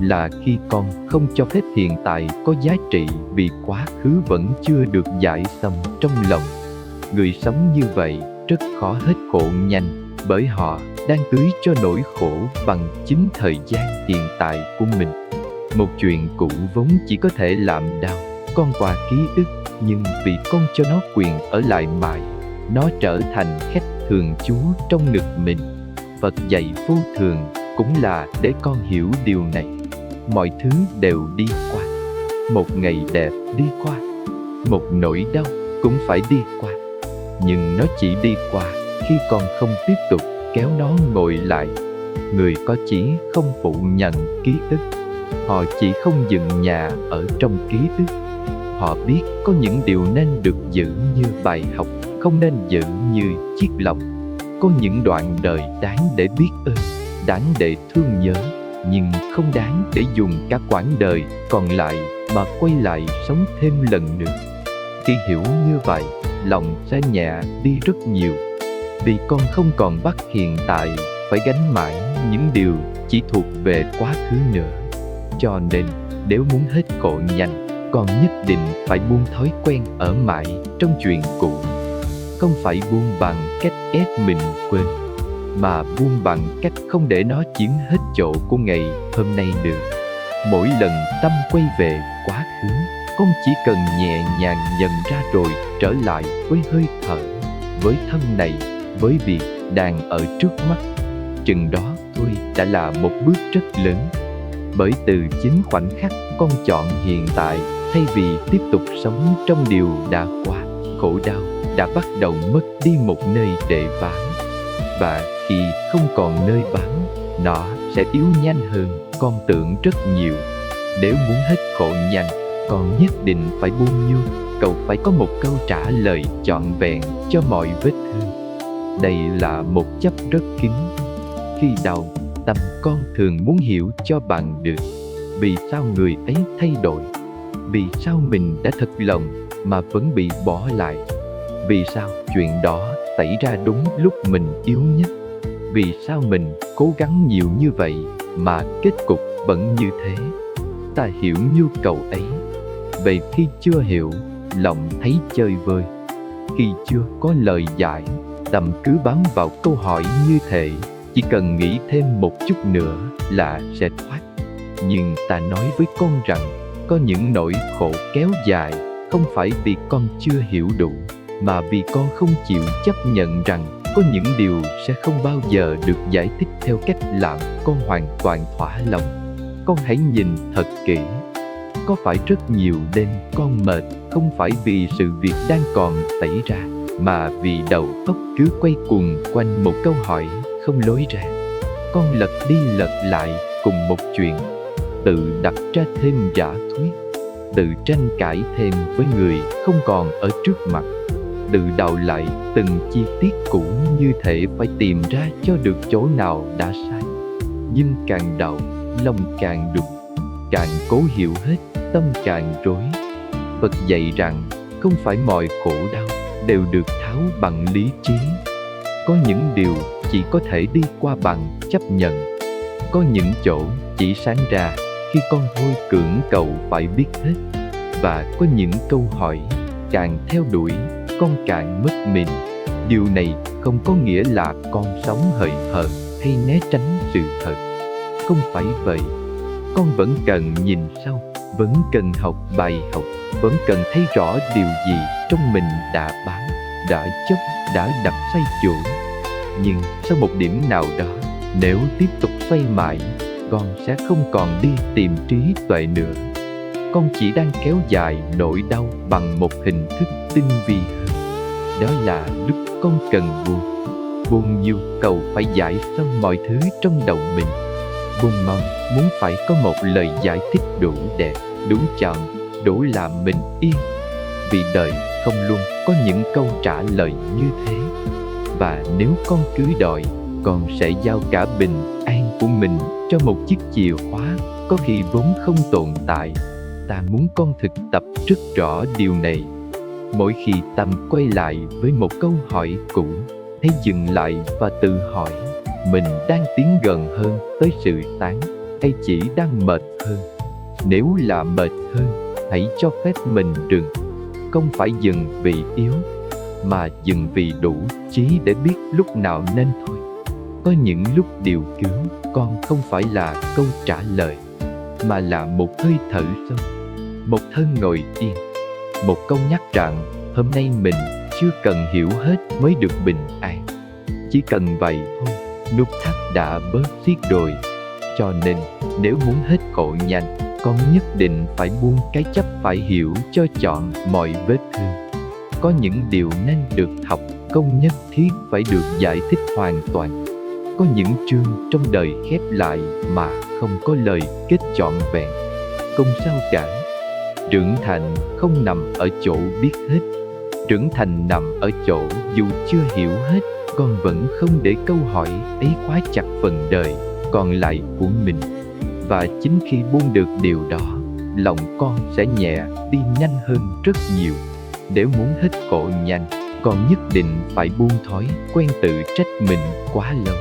Là khi con không cho phép hiện tại có giá trị vì quá khứ vẫn chưa được giải xong trong lòng. Người sống như vậy rất khó hết khổ nhanh, bởi họ đang tưới cho nỗi khổ bằng chính thời gian hiện tại của mình. Một chuyện cũ vốn chỉ có thể làm đau con qua ký ức, nhưng vì con cho nó quyền ở lại mãi, nó trở thành khách thường trú trong ngực mình. Phật dạy vô thường cũng là để con hiểu điều này. Mọi thứ đều đi qua. Một ngày đẹp đi qua, một nỗi đau cũng phải đi qua. Nhưng nó chỉ đi qua khi con không tiếp tục kéo nó ngồi lại. Người có chí không phủ nhận ký ức. Họ chỉ không dựng nhà ở trong ký ức. Họ biết có những điều nên được giữ như bài học, không nên giữ như chiếc lọng. Có những đoạn đời đáng để biết ơn, đáng để thương nhớ, nhưng không đáng để dùng cả quãng đời còn lại mà quay lại sống thêm lần nữa. Khi hiểu như vậy, lòng sẽ nhẹ đi rất nhiều. Vì con không còn bắt hiện tại phải gánh mãi những điều chỉ thuộc về quá khứ nữa. Cho nên, Nếu muốn hết khổ nhanh, con nhất định phải buông thói quen ở mãi trong chuyện cũ. Không phải buông bằng cách ép mình quên, mà buông bằng cách không để nó chiếm hết chỗ của ngày hôm nay nữa. Mỗi lần tâm quay về quá khứ, con chỉ cần nhẹ nhàng nhận ra rồi trở lại với hơi thở, với thân này, với việc đang ở trước mắt. Chừng đó thôi đã là một bước rất lớn. Bởi từ chính khoảnh khắc con chọn hiện tại, thay vì tiếp tục sống trong điều đã qua, khổ đau đã bắt đầu mất đi một nơi để bám. Và khi không còn nơi bám, nó sẽ yếu nhanh hơn con tưởng rất nhiều. Nếu muốn hết khổ nhanh, con nhất định phải buông nhu. Cậu phải có một câu trả lời trọn vẹn cho mọi vết thương. Đây là một chấp rất kín. Khi đau, tâm con thường muốn hiểu cho bằng được vì sao người ấy thay đổi, vì sao mình đã thật lòng mà vẫn bị bỏ lại, vì sao chuyện đó xảy ra đúng lúc mình yếu nhất, vì sao mình cố gắng nhiều như vậy mà kết cục vẫn như thế. Ta hiểu nhu cầu ấy. Vậy khi chưa hiểu, lòng thấy chơi vơi. Khi chưa có lời giải, tâm cứ bám vào câu hỏi như thể chỉ cần nghĩ thêm một chút nữa là sẽ thoát. Nhưng ta nói với con rằng, có những nỗi khổ kéo dài không phải vì con chưa hiểu đủ, mà vì con không chịu chấp nhận rằng có những điều sẽ không bao giờ được giải thích theo cách làm con hoàn toàn thỏa lòng. Con hãy nhìn thật kỹ. Có phải rất nhiều đêm con mệt không phải vì sự việc đang còn xảy ra, mà vì đầu óc cứ quay cuồng quanh một câu hỏi không lối ra. Con lật đi lật lại cùng một chuyện, tự đặt ra thêm giả thuyết, tự tranh cãi thêm với người không còn ở trước mặt, tự đào lại từng chi tiết cũ như thể phải tìm ra cho được chỗ nào đã sai. Nhưng càng đào, lòng càng đục, càng cố hiểu hết, tâm càng rối. Phật dạy rằng không phải mọi khổ đau đều được tháo bằng lý trí. Có những điều chỉ có thể đi qua bằng chấp nhận. Có những chỗ chỉ sáng ra khi con thôi cưỡng cầu phải biết hết. Và có những câu hỏi càng theo đuổi, con càng mất mình. Điều này không có nghĩa là con sống hời hợt hay né tránh sự thật. Không phải vậy. Con vẫn cần nhìn sâu, vẫn cần học bài học, vẫn cần thấy rõ điều gì trong mình đã bám, đã chấp, đã đặt sai chỗ. Nhưng sau một điểm nào đó, nếu tiếp tục xoay mãi, con sẽ không còn đi tìm trí tuệ nữa. Con chỉ đang kéo dài nỗi đau bằng một hình thức tinh vi hơn. Đó là lúc con cần buông. Buông nhu cầu phải giải xong mọi thứ trong đầu mình. Buông mong muốn phải có một lời giải thích đủ đẹp, đủ chọn, đủ làm mình yên. Vì đời không luôn có những câu trả lời như thế. Và nếu con cứ đòi, con sẽ giao cả bình an của mình cho một chiếc chìa khóa có khi vốn không tồn tại. Ta muốn con thực tập rất rõ điều này. Mỗi khi tâm quay lại với một câu hỏi cũ, hãy dừng lại và tự hỏi, mình đang tiến gần hơn tới sự sáng hay chỉ đang mệt hơn? Nếu là mệt hơn, hãy cho phép mình dừng. Không phải dừng vì yếu, mà dừng vì đủ trí để biết lúc nào nên thôi. Có những lúc điều cứu con không phải là câu trả lời, mà là một hơi thở sâu, một thân ngồi yên, một câu nhắc rằng hôm nay mình chưa cần hiểu hết mới được bình an. Chỉ cần vậy thôi, nút thắt đã bớt xiết rồi. Cho nên nếu muốn hết khổ nhanh, con nhất định phải buông cái chấp phải hiểu cho trọn mọi vết thương. Có những điều nên được học không nhất thiết phải được giải thích hoàn toàn. Có những chương trong đời khép lại mà không có lời kết trọn vẹn. Không sao cả. Trưởng thành không nằm ở chỗ biết hết. Trưởng thành nằm ở chỗ dù chưa hiểu hết, con vẫn không để câu hỏi ấy khóa chặt phần đời còn lại của mình. Và chính khi buông được điều đó, lòng con sẽ nhẹ đi nhanh hơn rất nhiều. Nếu muốn hết khổ nhanh, con nhất định phải buông thói quen tự trách mình quá lâu.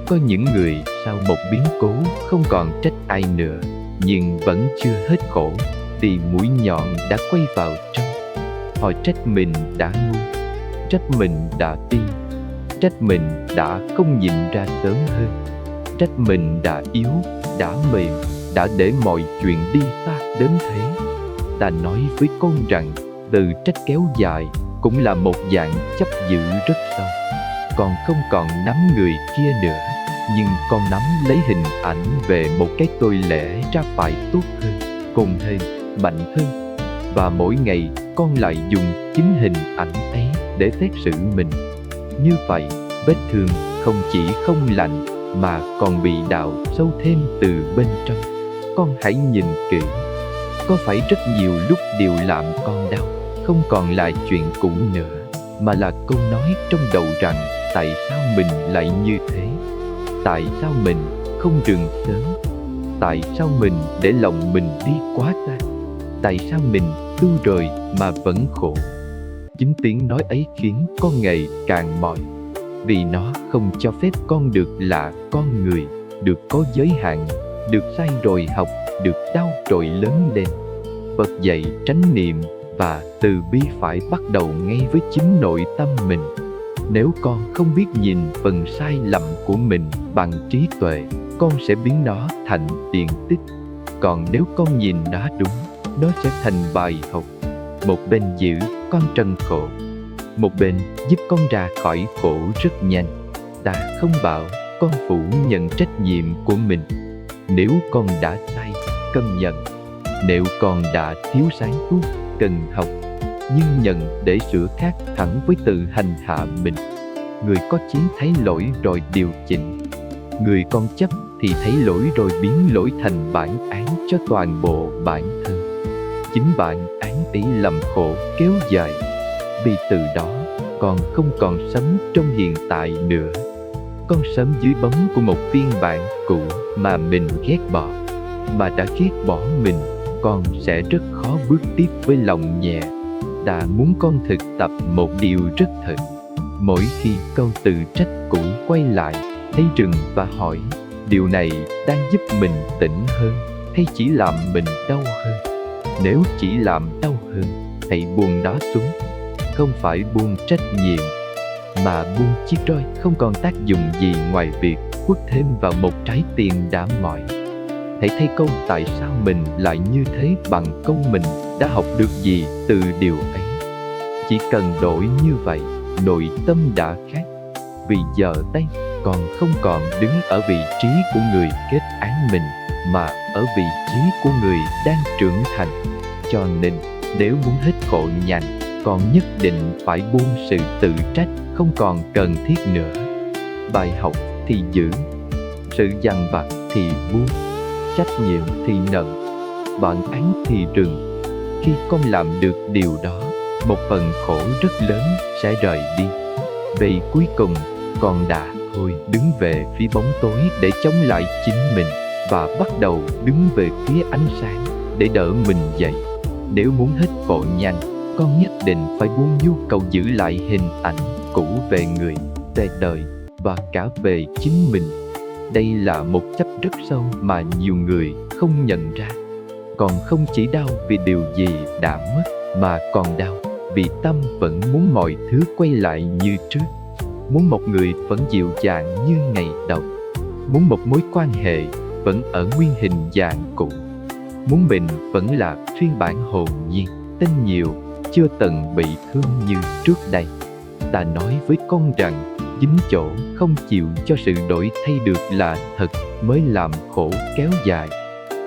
Có những người sau một biến cố không còn trách ai nữa, nhưng vẫn chưa hết khổ, vì mũi nhọn đã quay vào trong. Họ trách mình đã ngu, trách mình đã tin, trách mình đã không nhìn ra sớm hơn, trách mình đã yếu, đã mềm, đã để mọi chuyện đi xa đến thế. Ta nói với con rằng từ trách kéo dài cũng là một dạng chấp giữ rất sâu. Con không còn nắm người kia nữa, nhưng con nắm lấy hình ảnh về một cái tôi lẽ ra phải tốt hơn, khôn hơn, mạnh hơn. Và mỗi ngày con lại dùng chính hình ảnh ấy để xét xử mình. Như vậy, vết thương không chỉ không lành mà còn bị đào sâu thêm từ bên trong. Con hãy nhìn kỹ. Có phải rất nhiều lúc điều làm con đau không còn là chuyện cũ nữa, mà là câu nói trong đầu rằng tại sao mình lại như thế? Tại sao mình không dừng sớm? Tại sao mình để lòng mình đi quá xa? Tại sao mình tu rồi mà vẫn khổ? Chính tiếng nói ấy khiến con ngày càng mỏi, vì nó không cho phép con được là con người, được có giới hạn, được sai rồi học, được đau rồi lớn lên. Bật dậy chánh niệm và từ bi phải bắt đầu ngay với chính nội tâm mình. Nếu con không biết nhìn phần sai lầm của mình bằng trí tuệ, con sẽ biến nó thành tiện tích. Còn nếu con nhìn nó đúng, nó sẽ thành bài học. Một bên giữ con trần khổ, một bên giúp con ra khỏi khổ rất nhanh. Ta không bảo con phủ nhận trách nhiệm của mình. Nếu con đã sai, cần nhận. Nếu con đã thiếu sáng suốt, cần học. Nhưng nhận để sửa khác hẳn với tự hành hạ mình. Người có chí thấy lỗi rồi điều chỉnh. Người con chấp thì thấy lỗi rồi biến lỗi thành bản án cho toàn bộ bản thân. Chính bản án ấy làm khổ kéo dài. Vì từ đó, con không còn sống trong hiện tại nữa. Con sống dưới bóng của một phiên bản cũ mà mình ghét bỏ. Mà đã ghét bỏ mình, con sẽ rất khó bước tiếp với lòng nhẹ. Ta muốn con thực tập một điều rất thật. Mỗi khi câu tự trách cũ quay lại, thấy rừng và hỏi, điều này đang giúp mình tỉnh hơn hay chỉ làm mình đau hơn? Nếu chỉ làm đau hơn, hãy buông nó xuống. Không phải buông trách nhiệm, mà buông chiếc roi không còn tác dụng gì ngoài việc quất thêm vào một trái tim đã mỏi. Hãy thay câu tại sao mình lại như thế bằng câu mình đã học được gì từ điều ấy. Chỉ cần đổi như vậy, nội tâm đã khác. Vì giờ đây, con không còn đứng ở vị trí của người kết án mình, mà ở vị trí của người đang trưởng thành. Cho nên, nếu muốn hết khổ nhanh, con nhất định phải buông sự tự trách không còn cần thiết nữa. Bài học thì giữ, sự dằn vặt thì buông, trách nhiệm thì nhận, bản án thì rừng. Khi con làm được điều đó, một phần khổ rất lớn sẽ rời đi. Vì cuối cùng, con đã thôi đứng về phía bóng tối để chống lại chính mình, và bắt đầu đứng về phía ánh sáng để đỡ mình dậy. Nếu muốn hết khổ nhanh, con nhất định phải buông nhu cầu giữ lại hình ảnh cũ về người, về đời và cả về chính mình. Đây là một chấp rất sâu mà nhiều người không nhận ra. Còn không chỉ đau vì điều gì đã mất, mà còn đau vì tâm vẫn muốn mọi thứ quay lại như trước. Muốn một người vẫn dịu dàng như ngày đầu. Muốn một mối quan hệ vẫn ở nguyên hình dạng cũ. Muốn mình vẫn là phiên bản hồn nhiên, tin nhiều, chưa từng bị thương như trước đây. Ta nói với con rằng, dính chỗ không chịu cho sự đổi thay được là thật mới làm khổ kéo dài.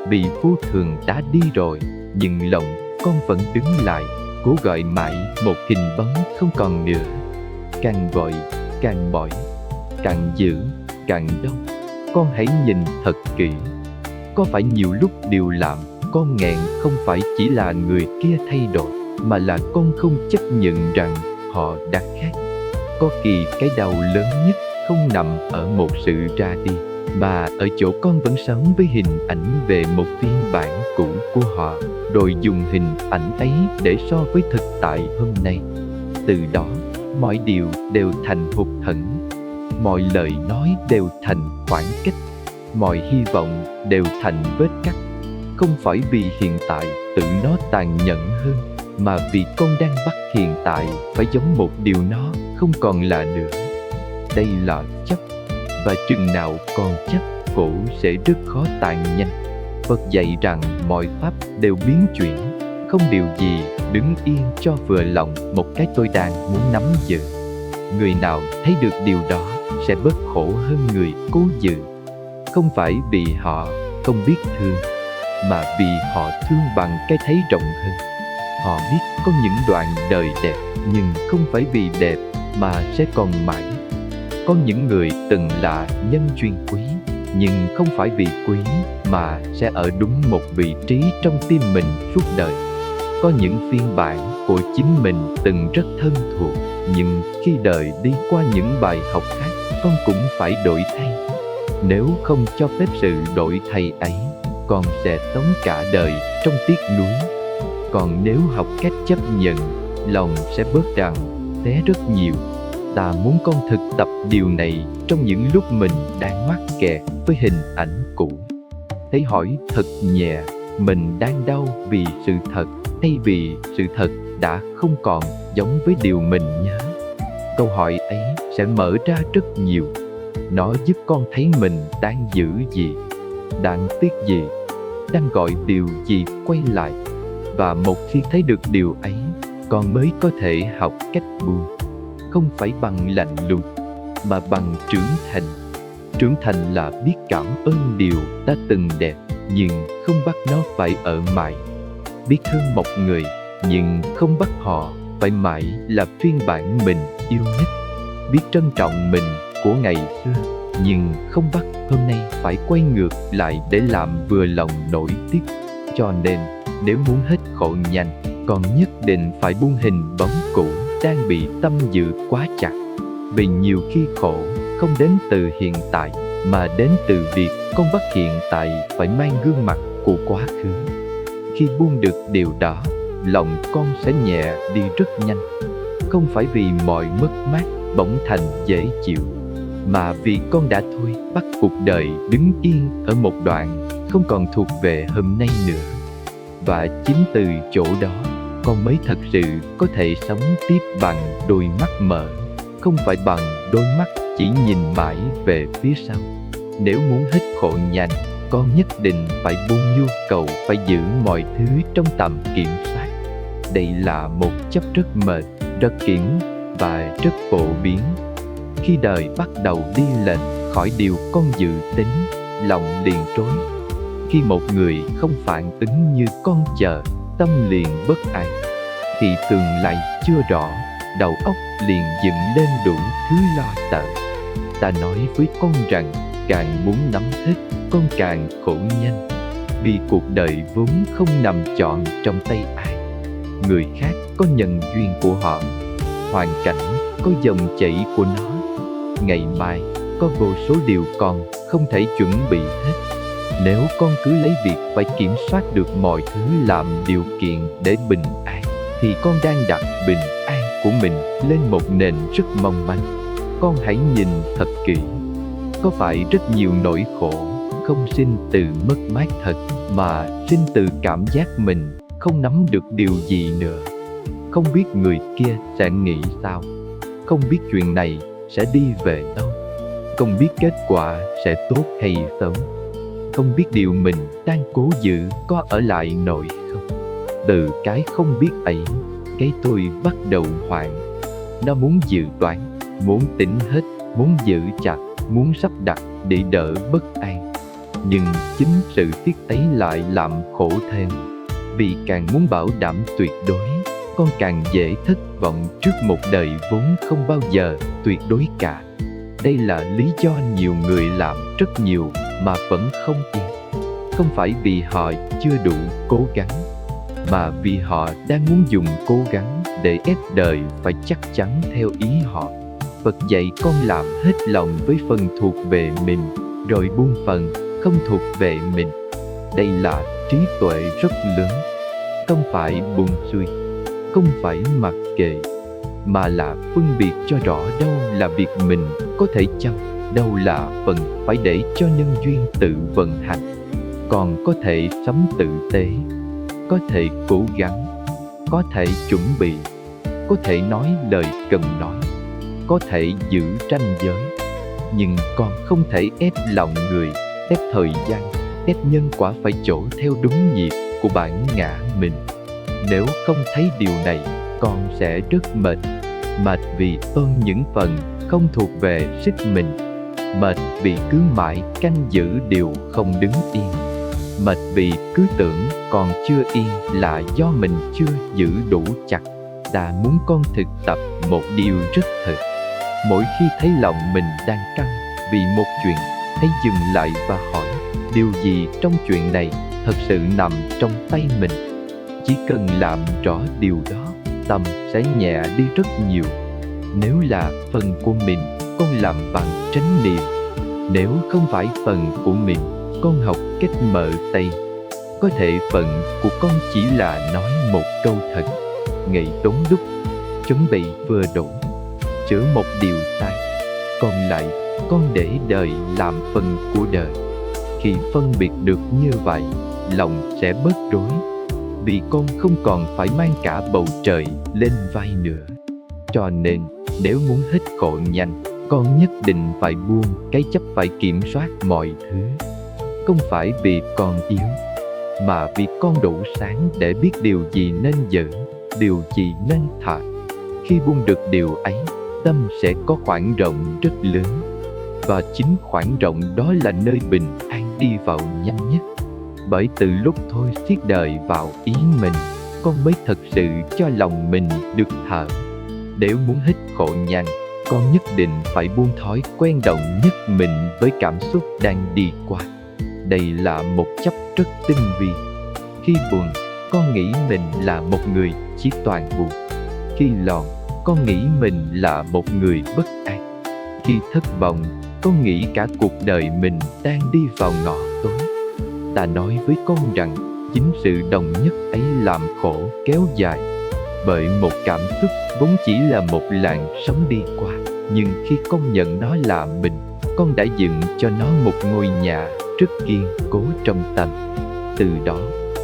Vì vô thường đã đi rồi, nhưng lòng con vẫn đứng lại, cố gọi mãi một hình bóng không còn nữa. Càng gọi, càng mỏi, càng giữ, càng đau. Con hãy nhìn thật kỹ. Có phải nhiều lúc điều làm con nghẹn không phải chỉ là người kia thay đổi, mà là con không chấp nhận rằng họ đã khác. Có kỳ cái đau lớn nhất không nằm ở một sự ra đi, mà ở chỗ con vẫn sống với hình ảnh về một phiên bản cũ của họ, rồi dùng hình ảnh ấy để so với thực tại hôm nay. Từ đó, mọi điều đều thành hụt hẫng, mọi lời nói đều thành khoảng cách, mọi hy vọng đều thành vết cắt. không phải vì hiện tại tự nó tàn nhẫn hơn, mà vì con đang bắt hiện tại phải giống một điều nó không còn là nữa. Đây là chấp, và chừng nào còn chấp, khổ sẽ rất khó tàn nhanh. Phật dạy rằng mọi pháp đều biến chuyển, không điều gì đứng yên cho vừa lòng một cái tôi đang muốn nắm giữ. Người nào thấy được điều đó sẽ bớt khổ hơn người cố giữ. Không phải vì họ không biết thương, mà vì họ thương bằng cái thấy rộng hơn. Họ biết có những đoạn đời đẹp, nhưng không phải vì đẹp mà sẽ còn mãi. Có những người từng là nhân duyên quý, nhưng không phải vì quý mà sẽ ở đúng một vị trí trong tim mình suốt đời. Có những phiên bản của chính mình từng rất thân thuộc, nhưng khi đời đi qua những bài học khác, con cũng phải đổi thay. Nếu không cho phép sự đổi thay ấy, con sẽ sống cả đời trong tiếc nuối. Còn nếu học cách chấp nhận, lòng sẽ bớt đằng té rất nhiều. Ta muốn con thực tập điều này trong những lúc mình đang mắc kẹt với hình ảnh cũ. Thấy hỏi thật nhẹ, mình đang đau vì sự thật hay vì sự thật đã không còn giống với điều mình nhớ. Câu hỏi ấy sẽ mở ra rất nhiều. Nó giúp con thấy mình đang giữ gì, đang tiếc gì, đang gọi điều gì quay lại. Và một khi thấy được điều ấy, con mới có thể học cách buông. Không phải bằng lạnh lùng, mà bằng trưởng thành. Trưởng thành là biết cảm ơn điều đã từng đẹp, nhưng không bắt nó phải ở mãi. Biết thương một người, nhưng không bắt họ phải mãi là phiên bản mình yêu nhất. Biết trân trọng mình của ngày xưa, nhưng không bắt hôm nay phải quay ngược lại để làm vừa lòng nổi tiếc. Cho nên, nếu muốn hết khổ nhanh, con nhất định phải buông hình bóng cũ đang bị tâm giữ quá chặt. Vì nhiều khi khổ không đến từ hiện tại, mà đến từ việc con bắt hiện tại phải mang gương mặt của quá khứ. Khi buông được điều đó, lòng con sẽ nhẹ đi rất nhanh. Không phải vì mọi mất mát bỗng thành dễ chịu, mà vì con đã thôi bắt cuộc đời đứng yên ở một đoạn không còn thuộc về hôm nay nữa. Và chính từ chỗ đó, con mới thật sự có thể sống tiếp bằng đôi mắt mở, không phải bằng đôi mắt chỉ nhìn mãi về phía sau. Nếu muốn hết khổ nhanh, con nhất định phải buông nhu cầu phải giữ mọi thứ trong tầm kiểm soát. Đây là một chấp rất mệt, rất kiểm và rất phổ biến. Khi đời bắt đầu đi lệch khỏi điều con dự tính, lòng liền rối. Khi một người không phản ứng như con chờ, tâm liền bất an. Thì tương lai chưa rõ, đầu óc liền dựng lên đủ thứ lo sợ. Ta nói với con rằng, càng muốn nắm hết, con càng khổ nhanh. Vì cuộc đời vốn không nằm trọn trong tay ai. Người khác có nhân duyên của họ, hoàn cảnh có dòng chảy của nó. Ngày mai có vô số điều con không thể chuẩn bị hết. Nếu con cứ lấy việc phải kiểm soát được mọi thứ làm điều kiện để bình an, thì con đang đặt bình an của mình lên một nền rất mong manh. Con hãy nhìn thật kỹ. Có phải rất nhiều nỗi khổ không sinh từ mất mát thật, mà sinh từ cảm giác mình không nắm được điều gì nữa. Không biết người kia sẽ nghĩ sao, không biết chuyện này sẽ đi về đâu, không biết kết quả sẽ tốt hay xấu, không biết điều mình đang cố giữ có ở lại nổi không. Từ cái không biết ấy, cái tôi bắt đầu hoảng. Nó muốn dự đoán, muốn tính hết, muốn giữ chặt, muốn sắp đặt để đỡ bất an. Nhưng chính sự tiếc ấy lại làm khổ thêm. Vì càng muốn bảo đảm tuyệt đối, con càng dễ thất vọng trước một đời vốn không bao giờ tuyệt đối cả. Đây là lý do nhiều người làm rất nhiều mà vẫn không yên. Không phải vì họ chưa đủ cố gắng, mà vì họ đang muốn dùng cố gắng để ép đời phải chắc chắn theo ý họ. Phật dạy con làm hết lòng với phần thuộc về mình, rồi buông phần không thuộc về mình. Đây là trí tuệ rất lớn. Không phải buông xuôi, không phải mặc kệ, mà là phân biệt cho rõ đâu là việc mình có thể chăm, đâu là phần phải để cho nhân duyên tự vận hành. con có thể sống tử tế, có thể cố gắng, có thể chuẩn bị, có thể nói lời cần nói, có thể giữ ranh giới. Nhưng con không thể ép lòng người, ép thời gian, ép nhân quả phải trổ theo đúng nhịp của bản ngã mình. Nếu không thấy điều này, con sẽ rất mệt. Mệt vì ơn những phần không thuộc về sức mình. Mệt vì cứ mãi canh giữ điều không đứng yên. Mệt vì cứ tưởng còn chưa yên là do mình chưa giữ đủ chặt. Ta muốn con thực tập một điều rất thật. Mỗi khi thấy lòng mình đang căng vì một chuyện, hãy dừng lại và hỏi, điều gì trong chuyện này thật sự nằm trong tay mình? Chỉ cần làm rõ điều đó, tâm sẽ nhẹ đi rất nhiều. Nếu là phần của mình, con làm bằng chánh niệm. Nếu không phải phần của mình, con học cách mở tay. Có thể phần của con chỉ là nói một câu thật, ngày tốn đúc, chuẩn bị vừa đủ, chữa một điều sai. Còn lại, con để đời làm phần của đời. Khi phân biệt được như vậy, lòng sẽ bớt rối, vì con không còn phải mang cả bầu trời lên vai nữa. Cho nên, nếu muốn hết khổ nhanh, con nhất định phải buông cái chấp phải kiểm soát mọi thứ. Không phải vì con yếu, mà vì con đủ sáng để biết điều gì nên giữ, điều gì nên thả. Khi buông được điều ấy, tâm sẽ có khoảng rộng rất lớn. Và chính khoảng rộng đó là nơi bình an đi vào nhanh nhất. Bởi từ lúc thôi siết đời vào ý mình, con mới thật sự cho lòng mình được thở. Nếu muốn hết khổ nhanh, con nhất định phải buông thói quen động nhất mình với cảm xúc đang đi qua. Đây là một chấp rất tinh vi. Khi buồn, con nghĩ mình là một người chỉ toàn buồn. Khi lo, con nghĩ mình là một người bất an. Khi thất vọng, con nghĩ cả cuộc đời mình đang đi vào ngõ tối. Ta nói với con rằng, chính sự đồng nhất ấy làm khổ kéo dài. Bởi một cảm xúc vốn chỉ là một làn sóng đi qua, nhưng khi con nhận nó là mình, con đã dựng cho nó một ngôi nhà rất kiên cố trong tâm. Từ đó,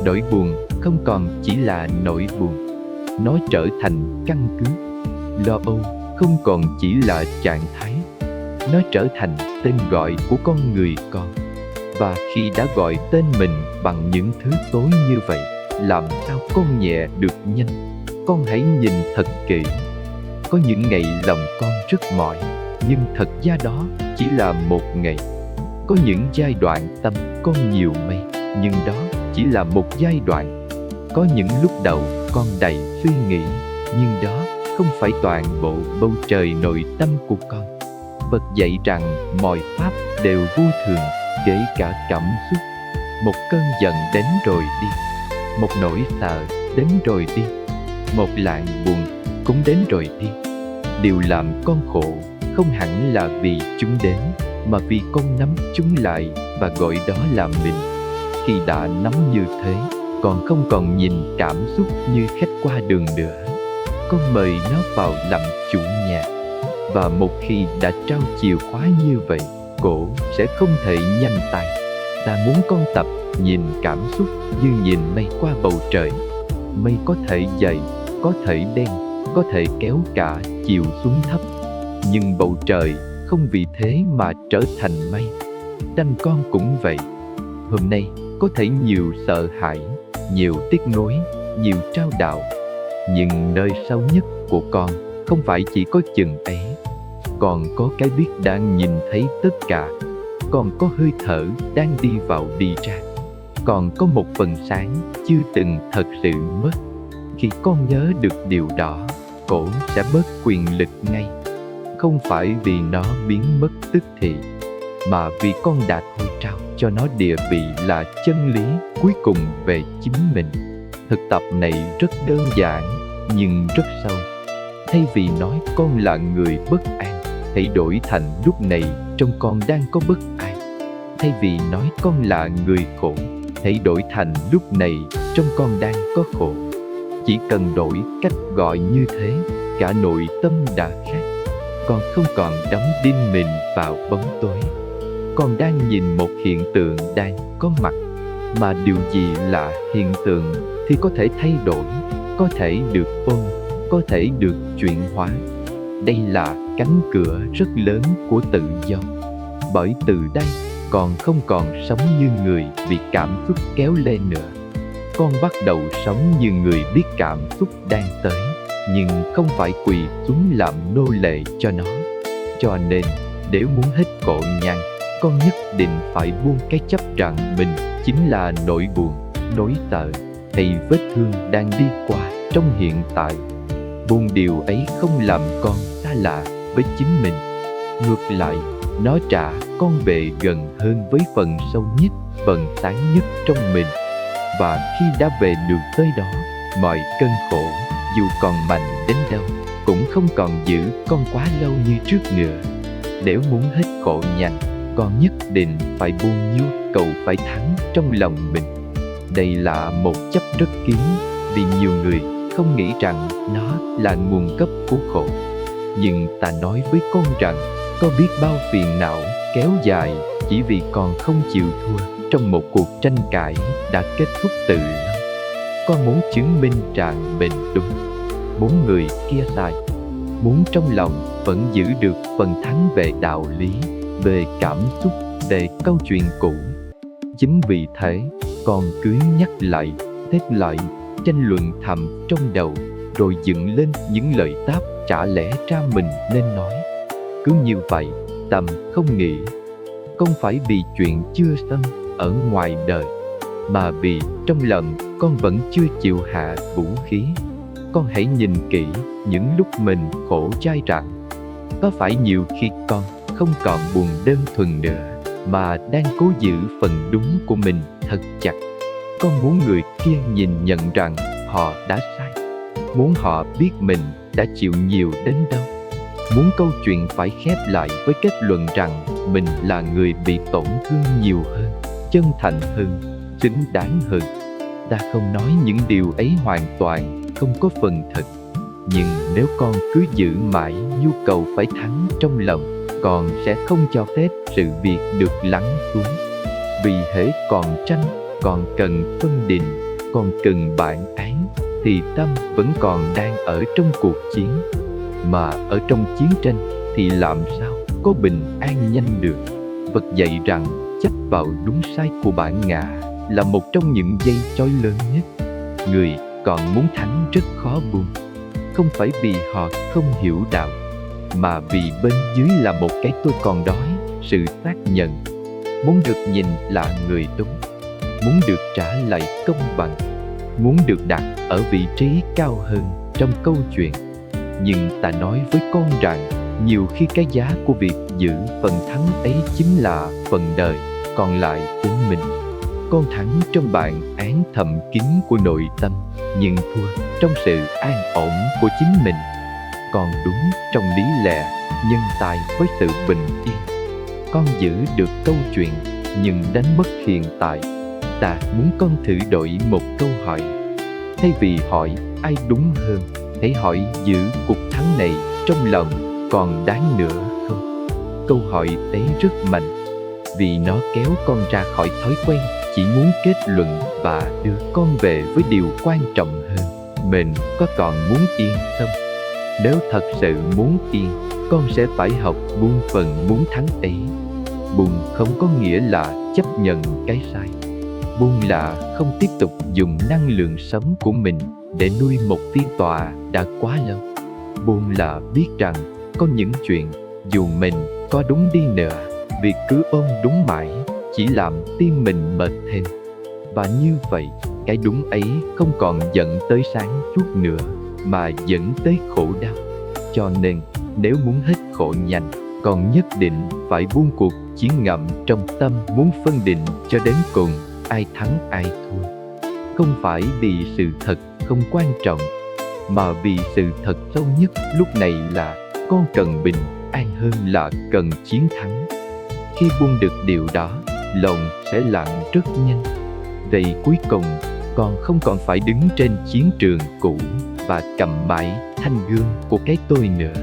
nỗi buồn không còn chỉ là nỗi buồn, nó trở thành căn cứ. Lo âu không còn chỉ là trạng thái, nó trở thành tên gọi của con người con. Và khi đã gọi tên mình bằng những thứ tối như vậy, làm sao con nhẹ được nhanh? Con hãy nhìn thật kỹ. Có những ngày lòng con rất mỏi, nhưng thật ra đó chỉ là một ngày. Có những giai đoạn tâm con nhiều mây, nhưng đó chỉ là một giai đoạn. Có những lúc đầu con đầy suy nghĩ, nhưng đó không phải toàn bộ bầu trời nội tâm của con. Phật dạy rằng mọi pháp đều vô thường, kể cả cảm xúc. Một cơn giận đến rồi đi, một nỗi sợ đến rồi đi, một làn buồn cũng đến rồi đi. Điều làm con khổ không hẳn là vì chúng đến, mà vì con nắm chúng lại và gọi đó là mình. Khi đã nắm như thế, con không còn nhìn cảm xúc như khách qua đường nữa. Con mời nó vào làm chủ nhà. Và một khi đã trao chìa khóa như vậy, cổ sẽ không thể nhanh tay. Ta muốn con tập nhìn cảm xúc như nhìn mây qua bầu trời. Mây có thể dày, có thể đen, có thể kéo cả chiều xuống thấp. Nhưng bầu trời không vì thế mà trở thành mây. Tranh con cũng vậy. Hôm nay có thể nhiều sợ hãi, nhiều tiếc nuối, nhiều trao đảo. Nhưng nơi sâu nhất của con không phải chỉ có chừng ấy. Còn có cái biết đang nhìn thấy tất cả. Còn có hơi thở đang đi vào đi ra. Còn có một phần sáng chưa từng thật sự mất. Khi con nhớ được điều đó, cổ sẽ bớt quyền lực ngay. Không phải vì nó biến mất tức thì, mà vì con đã thôi trao cho nó địa vị là chân lý cuối cùng về chính mình. Thực tập này rất đơn giản, nhưng rất sâu. Thay vì nói con là người bất an, hãy đổi thành lúc này trong con đang có bất an. Thay vì nói con là người khổ, hãy đổi thành lúc này trong con đang có khổ. Chỉ cần đổi cách gọi như thế, cả nội tâm đã khác. Con không còn đắm đinh mình vào bóng tối. Con đang nhìn một hiện tượng đang có mặt. Mà điều gì là hiện tượng thì có thể thay đổi, có thể được ôn, có thể được chuyển hóa. Đây là cánh cửa rất lớn của tự do. Bởi từ đây con không còn sống như người bị cảm xúc kéo lên nữa. Con bắt đầu sống như người biết cảm xúc đang tới, nhưng không phải quỳ xuống làm nô lệ cho nó. Cho nên, nếu muốn hết khổ nhằn, con nhất định phải buông cái chấp rằng mình chính là nỗi buồn, nỗi sợ hay vết thương đang đi qua trong hiện tại. Buông điều ấy không làm con xa lạ với chính mình. Ngược lại, nó trả con về gần hơn với phần sâu nhất, phần sáng nhất trong mình. Và khi đã về được tới đó, mọi cơn khổ, dù còn mạnh đến đâu, cũng không còn giữ con quá lâu như trước nữa. Nếu muốn hết khổ nhằn, con nhất định phải buông nhu cầu phải thắng trong lòng mình. Đây là một chấp rất kín, vì nhiều người không nghĩ rằng nó là nguồn gốc của khổ. Nhưng ta nói với con rằng, có biết bao phiền não kéo dài chỉ vì con không chịu thua trong một cuộc tranh cãi đã kết thúc từ lâu. Con muốn chứng minh rằng mình đúng, muốn người kia sai, muốn trong lòng vẫn giữ được phần thắng về đạo lý, về cảm xúc, về câu chuyện cũ. Chính vì thế, con cứ nhắc lại, thét lại, tranh luận thầm trong đầu, rồi dựng lên những lời đáp trả lẽ ra mình nên nói. Cứ như vậy, tâm không nghĩ. Không phải vì chuyện chưa xong ở ngoài đời, mà vì trong lòng con vẫn chưa chịu hạ vũ khí. Con hãy nhìn kỹ những lúc mình khổ dai dẳng. Có phải nhiều khi con không còn buồn đơn thuần nữa, mà đang cố giữ phần đúng của mình thật chặt? Con muốn người kia nhìn nhận rằng họ đã sai, muốn họ biết mình đã chịu nhiều đến đâu, muốn câu chuyện phải khép lại với kết luận rằng mình là người bị tổn thương nhiều hơn, chân thành hơn, xứng đáng hơn. Ta không nói những điều ấy hoàn toàn không có phần thật. Nhưng nếu con cứ giữ mãi nhu cầu phải thắng trong lòng, con sẽ không cho phép sự việc được lắng xuống. Vì hễ còn tranh, còn cần phân định, còn cần bản án, thì tâm vẫn còn đang ở trong cuộc chiến. Mà ở trong chiến tranh thì làm sao có bình an nhanh được? Phật dạy rằng chấp vào đúng sai của bản ngã là một trong những dây chói lớn nhất. Người còn muốn thắng rất khó buông. Không phải vì họ không hiểu đạo, mà vì bên dưới là một cái tôi còn đói, sự xác nhận. Muốn được nhìn là người đúng, muốn được trả lại công bằng, muốn được đặt ở vị trí cao hơn trong câu chuyện. Nhưng ta nói với con rằng, nhiều khi cái giá của việc giữ phần thắng ấy chính là phần đời còn lại của mình. Con thắng trong bản án thầm kín của nội tâm, nhưng thua trong sự an ổn của chính mình. Con đúng trong lý lẽ, nhân tài với sự bình yên. Con giữ được câu chuyện, nhưng đánh mất hiện tại. Ta muốn con thử đổi một câu hỏi. Thay vì hỏi ai đúng hơn, hãy hỏi giữ cuộc thắng này trong lòng còn đáng nữa không? Câu hỏi ấy rất mạnh, vì nó kéo con ra khỏi thói quen chỉ muốn kết luận và đưa con về với điều quan trọng hơn. Mình có còn muốn yên không? Nếu thật sự muốn yên, con sẽ phải học buông phần muốn thắng ấy. Buông không có nghĩa là chấp nhận cái sai. Buông là không tiếp tục dùng năng lượng sống của mình để nuôi một phiên tòa đã quá lâu. Buông là biết rằng có những chuyện dù mình có đúng đi nữa, việc cứ ôm đúng mãi chỉ làm tim mình mệt thêm. Và như vậy, cái đúng ấy không còn dẫn tới sáng suốt nữa, mà dẫn tới khổ đau. Cho nên, nếu muốn hết khổ nhanh, con nhất định phải buông cuộc chiến ngầm trong tâm muốn phân định cho đến cùng ai thắng ai thua. Không phải vì sự thật không quan trọng, mà vì sự thật sâu nhất lúc này là con cần bình an hơn là cần chiến thắng. Khi buông được điều đó, lòng sẽ lặng rất nhanh. Vậy cuối cùng, con không còn phải đứng trên chiến trường cũ và cầm mãi thanh gươm của cái tôi nữa.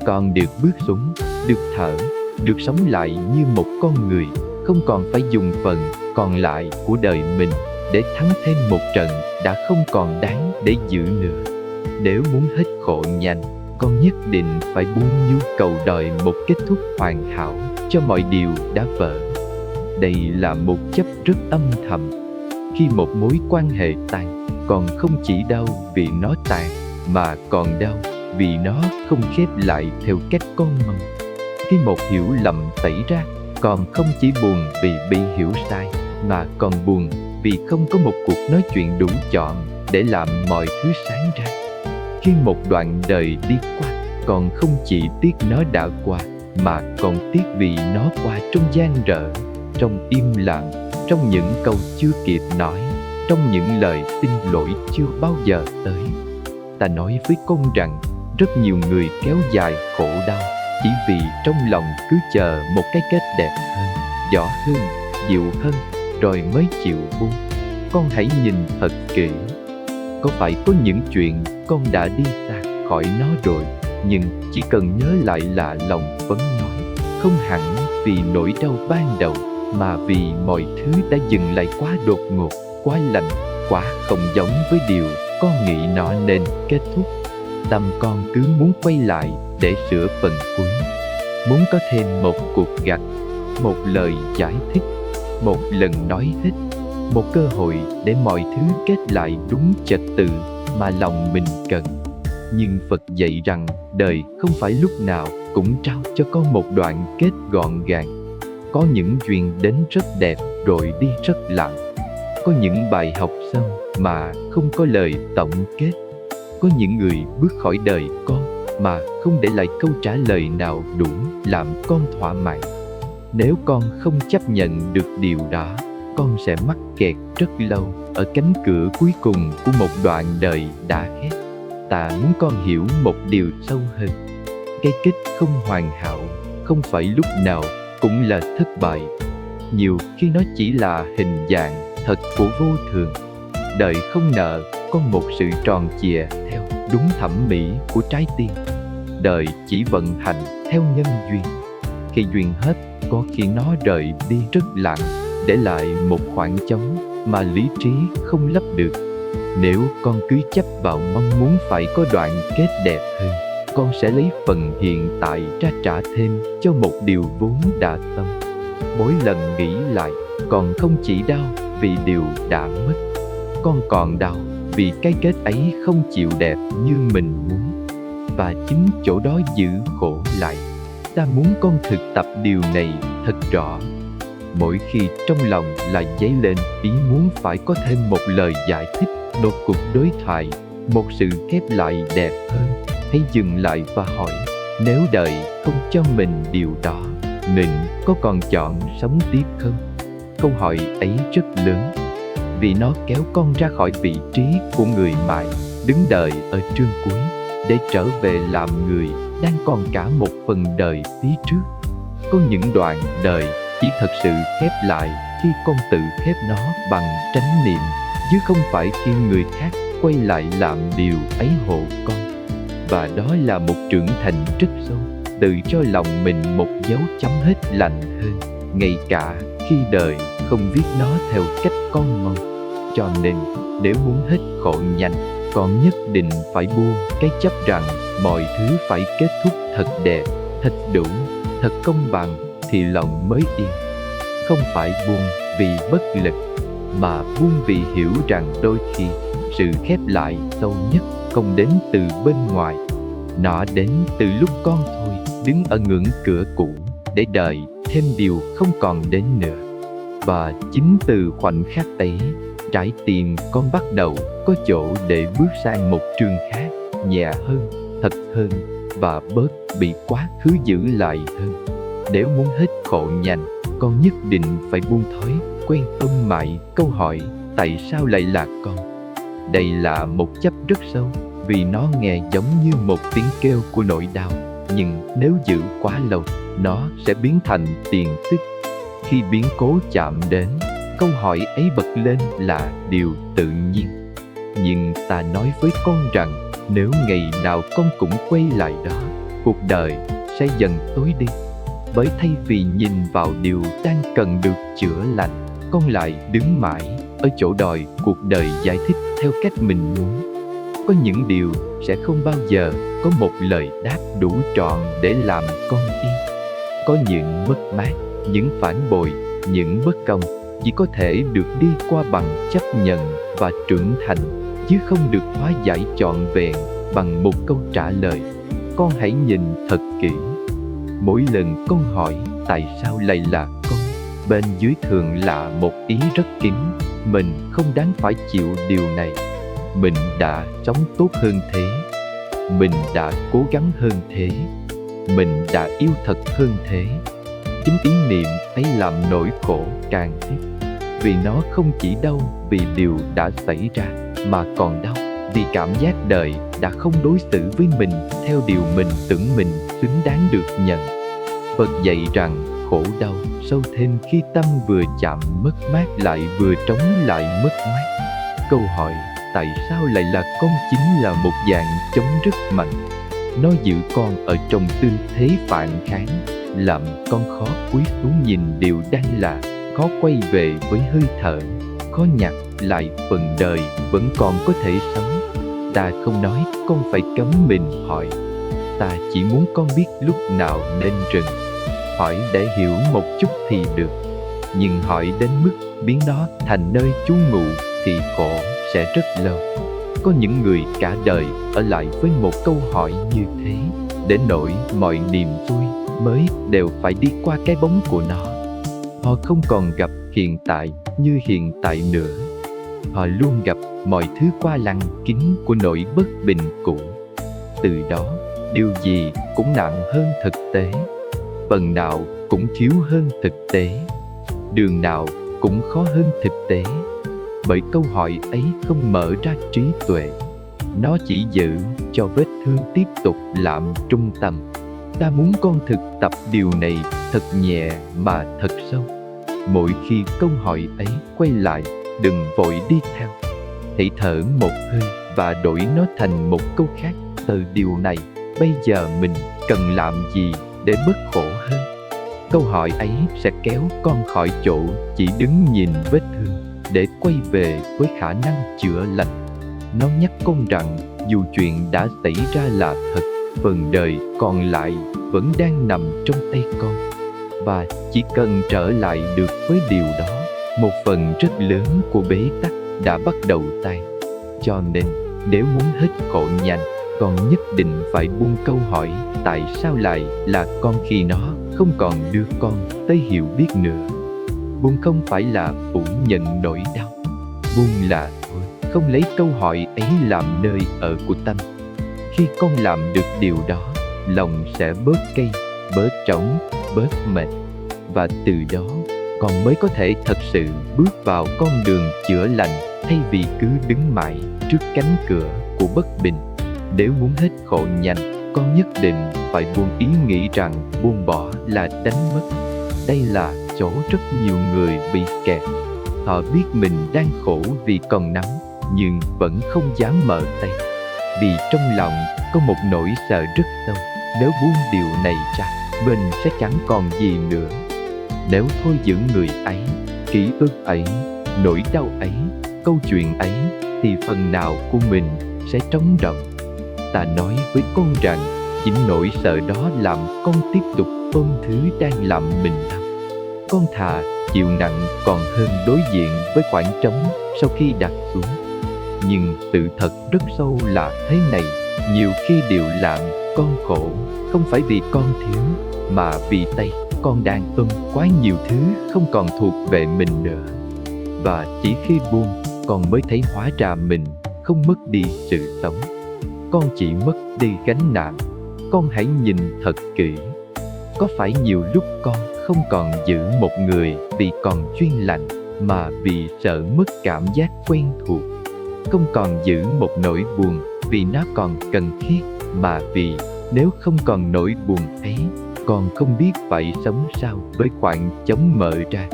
Con được bước xuống, được thở, được sống lại như một con người, không còn phải dùng phần còn lại của đời mình để thắng thêm một trận đã không còn đáng để giữ nữa. Nếu muốn hết khổ nhanh, con nhất định phải buông nhu cầu đòi một kết thúc hoàn hảo cho mọi điều đã vỡ. Đây là một chấp rất âm thầm. Khi một mối quan hệ tan, còn không chỉ đau vì nó tan, mà còn đau vì nó không khép lại theo cách con mong. Khi một hiểu lầm xảy ra, còn không chỉ buồn vì bị hiểu sai, mà còn buồn vì không có một cuộc nói chuyện đủ chọn để làm mọi thứ sáng ra. Khi một đoạn đời đi qua, còn không chỉ tiếc nó đã qua, mà còn tiếc vì nó qua trong gian dở, trong im lặng, trong những câu chưa kịp nói, trong những lời xin lỗi chưa bao giờ tới. Ta nói với con rằng, rất nhiều người kéo dài khổ đau chỉ vì trong lòng cứ chờ một cái kết đẹp hơn, rõ hơn, dịu hơn, rồi mới chịu buông. Con hãy nhìn thật kỹ. Có phải có những chuyện con đã đi xa khỏi nó rồi, nhưng chỉ cần nhớ lại là lòng vẫn nói, không hẳn vì nỗi đau ban đầu, mà vì mọi thứ đã dừng lại quá đột ngột, quá lạnh, quá không giống với điều con nghĩ nó nên kết thúc. Tâm con cứ muốn quay lại để sửa phần cuối, muốn có thêm một cuộc gặp, một lời giải thích, một lần nói hết, một cơ hội để mọi thứ kết lại đúng trật tự mà lòng mình cần. Nhưng Phật dạy rằng đời không phải lúc nào cũng trao cho con một đoạn kết gọn gàng. Có những duyên đến rất đẹp rồi đi rất lặng. Có những bài học sâu mà không có lời tổng kết. Có những người bước khỏi đời con mà không để lại câu trả lời nào đủ làm con thỏa mãn. Nếu con không chấp nhận được điều đó, con sẽ mắc kẹt rất lâu ở cánh cửa cuối cùng của một đoạn đời đã khép. Ta muốn con hiểu một điều sâu hơn. Cái kết không hoàn hảo không phải lúc nào cũng là thất bại. Nhiều khi nó chỉ là hình dạng thật của vô thường. Đời không nợ con một sự tròn trịa theo đúng thẩm mỹ của trái tim. Đời chỉ vận hành theo nhân duyên. Khi duyên hết, có khi nó rời đi rất lặng, để lại một khoảng trống mà lý trí không lấp được. Nếu con cứ chấp vào mong muốn phải có đoạn kết đẹp hơn, con sẽ lấy phần hiện tại ra trả thêm cho một điều vốn đã tâm. Mỗi lần nghĩ lại, còn không chỉ đau vì điều đã mất, con còn đau vì cái kết ấy không chịu đẹp như mình muốn. Và chính chỗ đó giữ khổ lại. Ta muốn con thực tập điều này thật rõ. Mỗi khi trong lòng lại dấy lên ý muốn phải có thêm một lời giải thích, một cuộc đối thoại, một sự khép lại đẹp hơn, hãy dừng lại và hỏi, nếu đời không cho mình điều đó, mình có còn chọn sống tiếp không? Câu hỏi ấy rất lớn, vì nó kéo con ra khỏi vị trí của người mãi đứng đợi ở chương cuối, để trở về làm người đang còn cả một phần đời phía trước. Có những đoạn đời chỉ thật sự khép lại khi con tự khép nó bằng chánh niệm, chứ không phải khi người khác quay lại làm điều ấy hộ con. Và đó là một trưởng thành rất sâu, tự cho lòng mình một dấu chấm hết lành hơn, ngay cả khi đời không viết nó theo cách con mong. Cho nên, nếu muốn hết khổ nhanh, con nhất định phải buông cái chấp rằng mọi thứ phải kết thúc thật đẹp, thật đủ, thật công bằng thì lòng mới yên. Không phải buông vì bất lực, mà buông vì hiểu rằng đôi khi sự khép lại sâu nhất không đến từ bên ngoài. Nó đến từ lúc con thôi đứng ở ngưỡng cửa cũ để đợi thêm điều không còn đến nữa. Và chính từ khoảnh khắc ấy, trái tim con bắt đầu có chỗ để bước sang một trường khác, nhẹ hơn, thật hơn, và bớt bị quá khứ giữ lại hơn. Nếu muốn hết khổ nhanh, con nhất định phải buông thói quen ôm mãi câu hỏi tại sao lại là con. Đây là một chấp rất sâu, vì nó nghe giống như một tiếng kêu của nỗi đau, nhưng nếu giữ quá lâu, nó sẽ biến thành tiền tức. Khi biến cố chạm đến, câu hỏi ấy bật lên là điều tự nhiên. Nhưng ta nói với con rằng, nếu ngày nào con cũng quay lại đó, cuộc đời sẽ dần tối đi. Bởi thay vì nhìn vào điều đang cần được chữa lành, con lại đứng mãi ở chỗ đòi cuộc đời giải thích theo cách mình muốn. Có những điều sẽ không bao giờ có một lời đáp đủ trọn để làm con yên. Có những mất mát, những phản bội, những bất công chỉ có thể được đi qua bằng chấp nhận và trưởng thành, chứ không được hóa giải trọn vẹn bằng một câu trả lời. Con hãy nhìn thật kỹ. Mỗi lần con hỏi tại sao lại là con, bên dưới thường là một ý rất kín: mình không đáng phải chịu điều này, mình đã sống tốt hơn thế, mình đã cố gắng hơn thế, mình đã yêu thật hơn thế. Chính ý niệm ấy làm nỗi khổ càng tiếp, vì nó không chỉ đau vì điều đã xảy ra, mà còn đau vì cảm giác đời đã không đối xử với mình theo điều mình tưởng mình xứng đáng được nhận. Phật dạy rằng khổ đau sâu thêm khi tâm vừa chạm mất mát lại vừa trống lại mất mát. Câu hỏi tại sao lại là con chính là một dạng chống rất mạnh. Nó giữ con ở trong tư thế phản kháng, làm con khó cúi xuống nhìn điều đang là, khó quay về với hơi thở, khó nhặt lại phần đời vẫn còn có thể sống. Ta không nói con phải cấm mình hỏi, ta chỉ muốn con biết lúc nào nên dừng. Hỏi để hiểu một chút thì được, nhưng hỏi đến mức biến nó thành nơi trú ngụ thì khổ sẽ rất lâu. Có những người cả đời ở lại với một câu hỏi như thế, đến nỗi mọi niềm vui mới đều phải đi qua cái bóng của nó. Họ không còn gặp hiện tại như hiện tại nữa. Họ luôn gặp mọi thứ qua lăng kính của nỗi bất bình cũ. Từ đó, điều gì cũng nặng hơn thực tế, phần nào cũng thiếu hơn thực tế, đường nào cũng khó hơn thực tế. Bởi câu hỏi ấy không mở ra trí tuệ, nó chỉ giữ cho vết thương tiếp tục làm trung tâm. Ta muốn con thực tập điều này thật nhẹ mà thật sâu. Mỗi khi câu hỏi ấy quay lại, đừng vội đi theo. Hãy thở một hơi và đổi nó thành một câu khác. Từ điều này, bây giờ mình cần làm gì để bớt khổ hơn? Câu hỏi ấy sẽ kéo con khỏi chỗ chỉ đứng nhìn vết thương, để quay về với khả năng chữa lành. Nó nhắc con rằng dù chuyện đã xảy ra là thật, phần đời còn lại vẫn đang nằm trong tay con, và chỉ cần trở lại được với điều đó, một phần rất lớn của bế tắc đã bắt đầu tan. Cho nên, nếu muốn hết khổ nhanh, con nhất định phải buông câu hỏi tại sao lại là con khi nó không còn đưa con tới hiểu biết nữa. Buông không phải là phủ nhận nỗi đau, buông là thôi, không lấy câu hỏi ấy làm nơi ở của tâm. Khi con làm được điều đó, lòng sẽ bớt cay, bớt trống, bớt mệt, và từ đó con mới có thể thật sự bước vào con đường chữa lành, thay vì cứ đứng mãi trước cánh cửa của bất bình. Nếu muốn hết khổ nhanh, con nhất định phải buông ý nghĩ rằng buông bỏ là đánh mất. Đây là chỗ rất nhiều người bị kẹt. Họ biết mình đang khổ vì còn nắm, nhưng vẫn không dám mở tay, vì trong lòng có một nỗi sợ rất sâu. Nếu buông điều này ra, mình sẽ chẳng còn gì nữa. Nếu thôi giữ người ấy, ký ức ấy, nỗi đau ấy, câu chuyện ấy, thì phần nào của mình sẽ trống rỗng. Ta nói với con rằng, chính nỗi sợ đó làm con tiếp tục ôm thứ đang làm mình đau. Con thà chịu nặng còn hơn đối diện với khoảng trống sau khi đặt xuống. Nhưng sự thật rất sâu là thế này, nhiều khi điều làm con khổ không phải vì con thiếu, mà vì tay con đang ôm quá nhiều thứ không còn thuộc về mình nữa. Và chỉ khi buông, con mới thấy hóa ra mình không mất đi sự sống, con chỉ mất đi gánh nặng. Con hãy nhìn thật kỹ. Có phải nhiều lúc con không còn giữ một người vì còn chuyên lành, mà vì sợ mất cảm giác quen thuộc? Không còn giữ một nỗi buồn vì nó còn cần thiết, mà vì nếu không còn nỗi buồn ấy, con không biết phải sống sao với khoảng trống mở ra.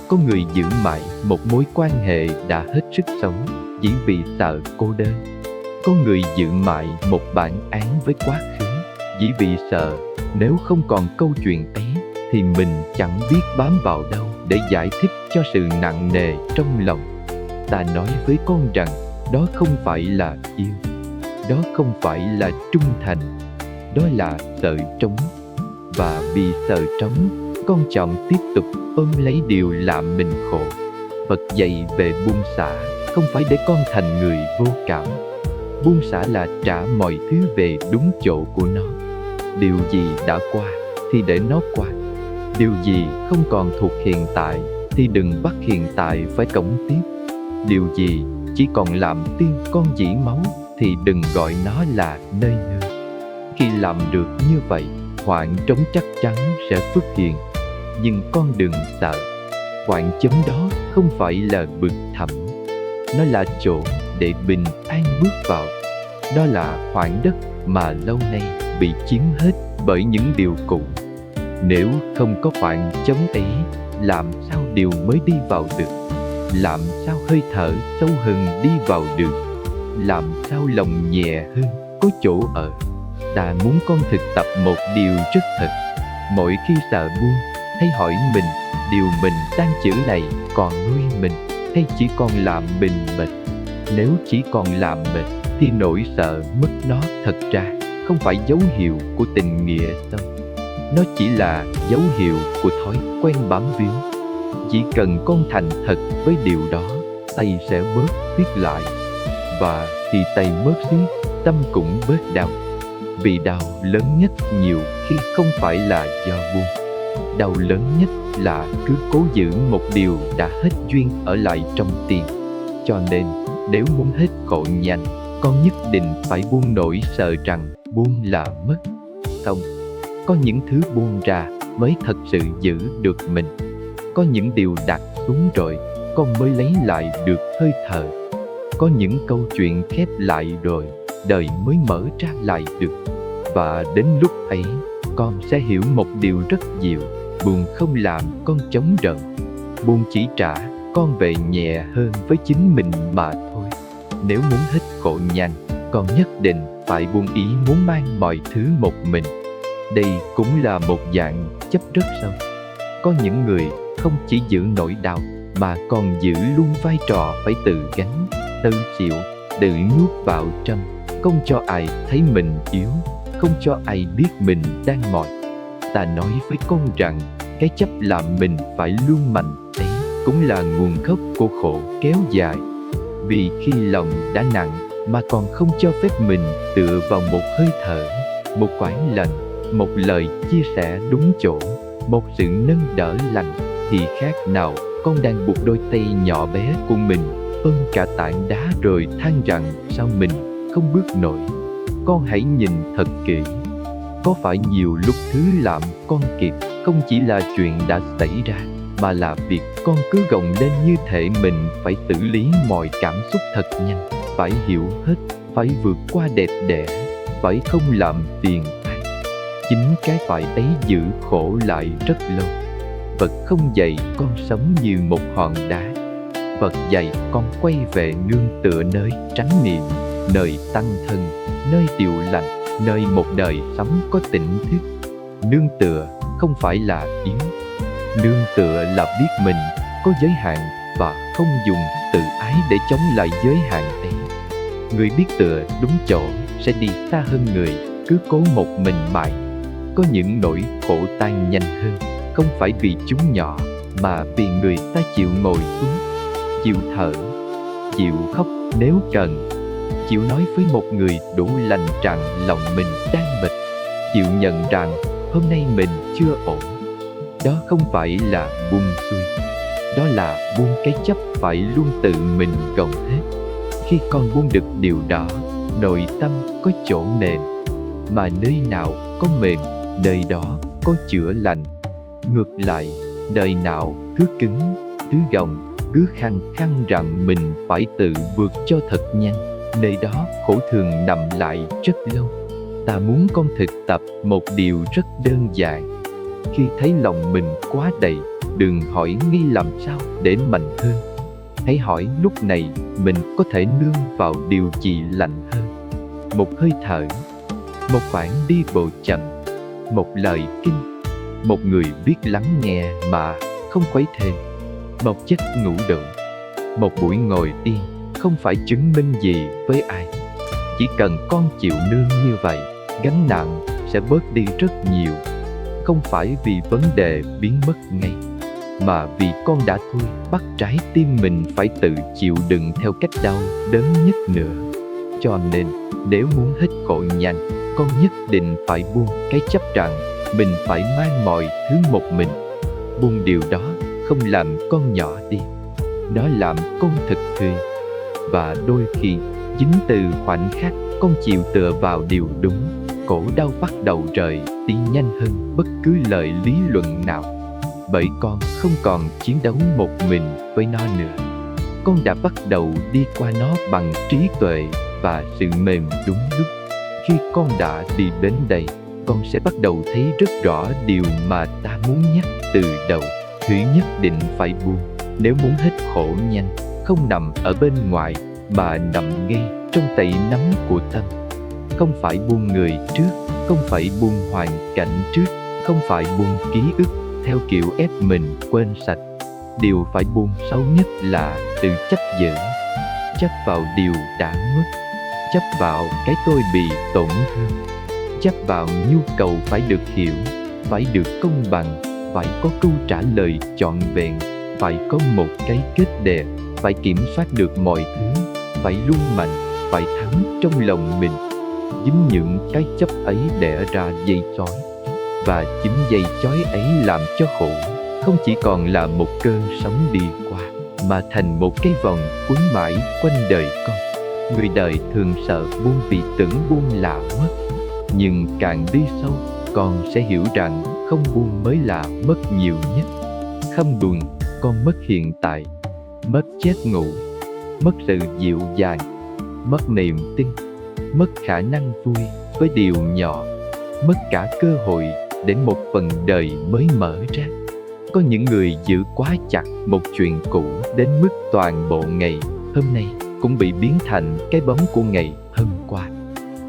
Có người giữ mãi một mối quan hệ đã hết sức sống chỉ vì sợ cô đơn. Có người giữ mãi một bản án với quá khứ chỉ vì sợ nếu không còn câu chuyện ấy thì mình chẳng biết bám vào đâu để giải thích cho sự nặng nề trong lòng. Ta nói với con rằng đó không phải là yêu, đó không phải là trung thành, đó là sợ trống. Và vì sợ trống, con chọn tiếp tục ôm lấy điều làm mình khổ. Bật dậy về buông xả, không phải để con thành người vô cảm. Buông xả là trả mọi thứ về đúng chỗ của nó. Điều gì đã qua thì để nó qua. Điều gì không còn thuộc hiện tại thì đừng bắt hiện tại phải cõng tiếp. Điều gì chỉ còn làm tiên con dỉ máu thì đừng gọi nó là nơi nương. Khi làm được như vậy, khoảng trống chắc chắn sẽ xuất hiện. Nhưng con đừng sợ. Khoảng trống đó không phải là vực thẳm, nó là chỗ để bình an bước vào. Đó là khoảng đất mà lâu nay bị chiếm hết bởi những điều cũ. Nếu không có khoảng trống ấy, làm sao điều mới đi vào được? Làm sao hơi thở sâu hơn đi vào được? Làm sao lòng nhẹ hơn có chỗ ở? Ta muốn con thực tập một điều rất thật. Mỗi khi sợ buông, hãy hỏi mình, điều mình đang giữ này còn nuôi mình hay chỉ còn làm mình mệt? Nếu chỉ còn làm mệt thì nỗi sợ mất nó thật ra không phải dấu hiệu của tình nghĩa sâu. Nó chỉ là dấu hiệu của thói quen bám víu. Chỉ cần con thành thật với điều đó, tay sẽ bớt siết lại. Và khi tay bớt siết, tâm cũng bớt đau. Vì đau lớn nhất nhiều khi không phải là do buông. Đau lớn nhất là cứ cố giữ một điều đã hết duyên ở lại trong tim. Cho nên, nếu muốn hết khổ nhanh, con nhất định phải buông nỗi sợ rằng buông là mất. Không, có những thứ buông ra mới thật sự giữ được mình. Có những điều đặt xuống rồi, con mới lấy lại được hơi thở. Có những câu chuyện khép lại rồi, đời mới mở ra lại được. Và đến lúc ấy, con sẽ hiểu một điều rất diệu. Buông không làm con trống rỗng. Buông chỉ trả con về nhẹ hơn với chính mình mà thôi. Nếu muốn hết khổ nhanh, con nhất định phải buông ý muốn mang mọi thứ một mình. Đây cũng là một dạng chấp rất sâu. Có những người không chỉ giữ nỗi đau mà còn giữ luôn vai trò phải tự gánh, tự chịu, tự nuốt vào trong, không cho ai thấy mình yếu, không cho ai biết mình đang mỏi. Ta nói với con rằng cái chấp làm mình phải luôn mạnh ấy cũng là nguồn gốc của khổ kéo dài. Vì khi lòng đã nặng mà còn không cho phép mình tựa vào một hơi thở, một quãng lành, một lời chia sẻ đúng chỗ, một sự nâng đỡ lành, thì khác nào con đang buộc đôi tay nhỏ bé của mình ôm cả tảng đá rồi than rằng sao mình không bước nổi. Con hãy nhìn thật kỹ. Có phải nhiều lúc thứ làm con kịp không chỉ là chuyện đã xảy ra, mà là việc con cứ gồng lên như thể mình phải xử lý mọi cảm xúc thật nhanh, phải hiểu hết, phải vượt qua đẹp đẽ, phải không làm phiền ai. Chính cái phải ấy giữ khổ lại rất lâu. Vật không dậy con sống như một hòn đá. Vật dậy con quay về nương tựa nơi tránh niệm, nơi tăng thân, nơi điều lành, nơi một đời sống có tỉnh thức. Nương tựa không phải là yếu. Nương tựa là biết mình có giới hạn và không dùng tự ái để chống lại giới hạn ấy. Người biết tựa đúng chỗ sẽ đi xa hơn người cứ cố một mình mãi. Có những nỗi khổ tan nhanh hơn, không phải vì chúng nhỏ, mà vì người ta chịu ngồi xuống, chịu thở, chịu khóc nếu cần, chịu nói với một người đủ lành rằng lòng mình đang mệt, chịu nhận rằng hôm nay mình chưa ổn. Đó không phải là buông xuôi, đó là buông cái chấp phải luôn tự mình gồng hết. Khi con buông được điều đó, nội tâm có chỗ mềm, mà nơi nào có mềm, nơi đó có chữa lành. Ngược lại, nơi nào thứ cứng, thứ gồng, cứ khăng khăng rằng mình phải tự vượt cho thật nhanh, nơi đó khổ thường nằm lại rất lâu. Ta muốn con thực tập một điều rất đơn giản. Khi thấy lòng mình quá đầy, đừng hỏi nghi làm sao để mạnh hơn. Hãy hỏi lúc này mình có thể nương vào điều gì lành hơn. Một hơi thở, một khoảng đi bộ chậm, một lời kinh, một người biết lắng nghe mà không khuấy thêm, một giấc ngủ đủ, một buổi ngồi yên không phải chứng minh gì với ai. Chỉ cần con chịu nương như vậy, gánh nặng sẽ bớt đi rất nhiều. Không phải vì vấn đề biến mất ngay, mà vì con đã thôi bắt trái tim mình phải tự chịu đựng theo cách đau đớn nhất nữa. Cho nên, nếu muốn hết khổ nhanh, con nhất định phải buông cái chấp rằng mình phải mang mọi thứ một mình. Buông điều đó không làm con nhỏ đi, nó làm con thật tươi. Và đôi khi, chính từ khoảnh khắc con chịu tựa vào điều đúng, khổ đau bắt đầu rời đi nhanh hơn bất cứ lời lý luận nào. Bởi con không còn chiến đấu một mình với nó nữa. Con đã bắt đầu đi qua nó bằng trí tuệ và sự mềm đúng lúc. Khi con đã đi đến đây, con sẽ bắt đầu thấy rất rõ điều mà ta muốn nhắc từ đầu. Thứ nhất định phải buông. Nếu muốn hết khổ nhanh, không nằm ở bên ngoài mà nằm ngay trong tay nắm của tâm. Không phải buông người trước, không phải buông hoàn cảnh trước, không phải buông ký ức theo kiểu ép mình quên sạch. Điều phải buông xấu nhất là sự chấp giữ, chấp vào điều đã mất, chấp vào cái tôi bị tổn thương, chấp vào nhu cầu phải được hiểu, phải được công bằng, phải có câu trả lời trọn vẹn, phải có một cái kết đẹp, phải kiểm soát được mọi thứ, phải luôn mạnh, phải thắng trong lòng mình. Chính những cái chấp ấy đẻ ra dây chói, và chính dây chói ấy làm cho khổ không chỉ còn là một cơn sóng đi qua, mà thành một cái vòng quấn mãi quanh đời con. Người đời thường sợ buông vì tưởng buông là mất, nhưng càng đi sâu, con sẽ hiểu rằng không buông mới là mất nhiều nhất. Không buông, con mất hiện tại, mất giấc ngủ, mất sự dịu dàng, mất niềm tin, mất khả năng vui với điều nhỏ, mất cả cơ hội để một phần đời mới mở ra. Có những người giữ quá chặt một chuyện cũ đến mức toàn bộ ngày hôm nay cũng bị biến thành cái bóng của ngày hôm qua.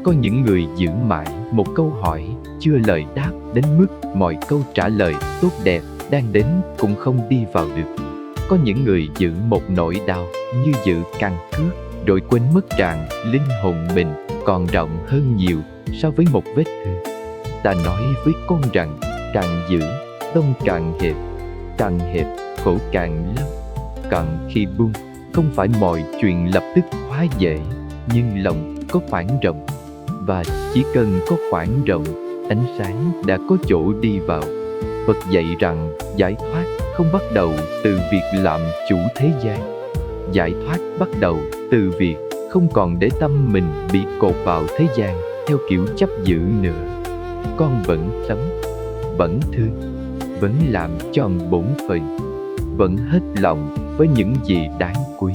Có những người giữ mãi một câu hỏi chưa lời đáp đến mức mọi câu trả lời tốt đẹp đang đến cũng không đi vào được. Có những người giữ một nỗi đau như giữ căn cước, rồi quên mất rằng linh hồn mình còn rộng hơn nhiều so với một vết thương. Ta nói với con rằng càng giữ, tâm càng hẹp, khổ càng lâu. Còn khi buông, không phải mọi chuyện lập tức hóa dễ, nhưng lòng có khoảng rộng, và chỉ cần có khoảng rộng, ánh sáng đã có chỗ đi vào. Phật dạy rằng giải thoát không bắt đầu từ việc làm chủ thế gian. Giải thoát bắt đầu từ việc không còn để tâm mình bị cột vào thế gian theo kiểu chấp giữ nữa. Con vẫn sống, vẫn thương, vẫn làm tròn bổn phận, vẫn hết lòng với những gì đáng quý.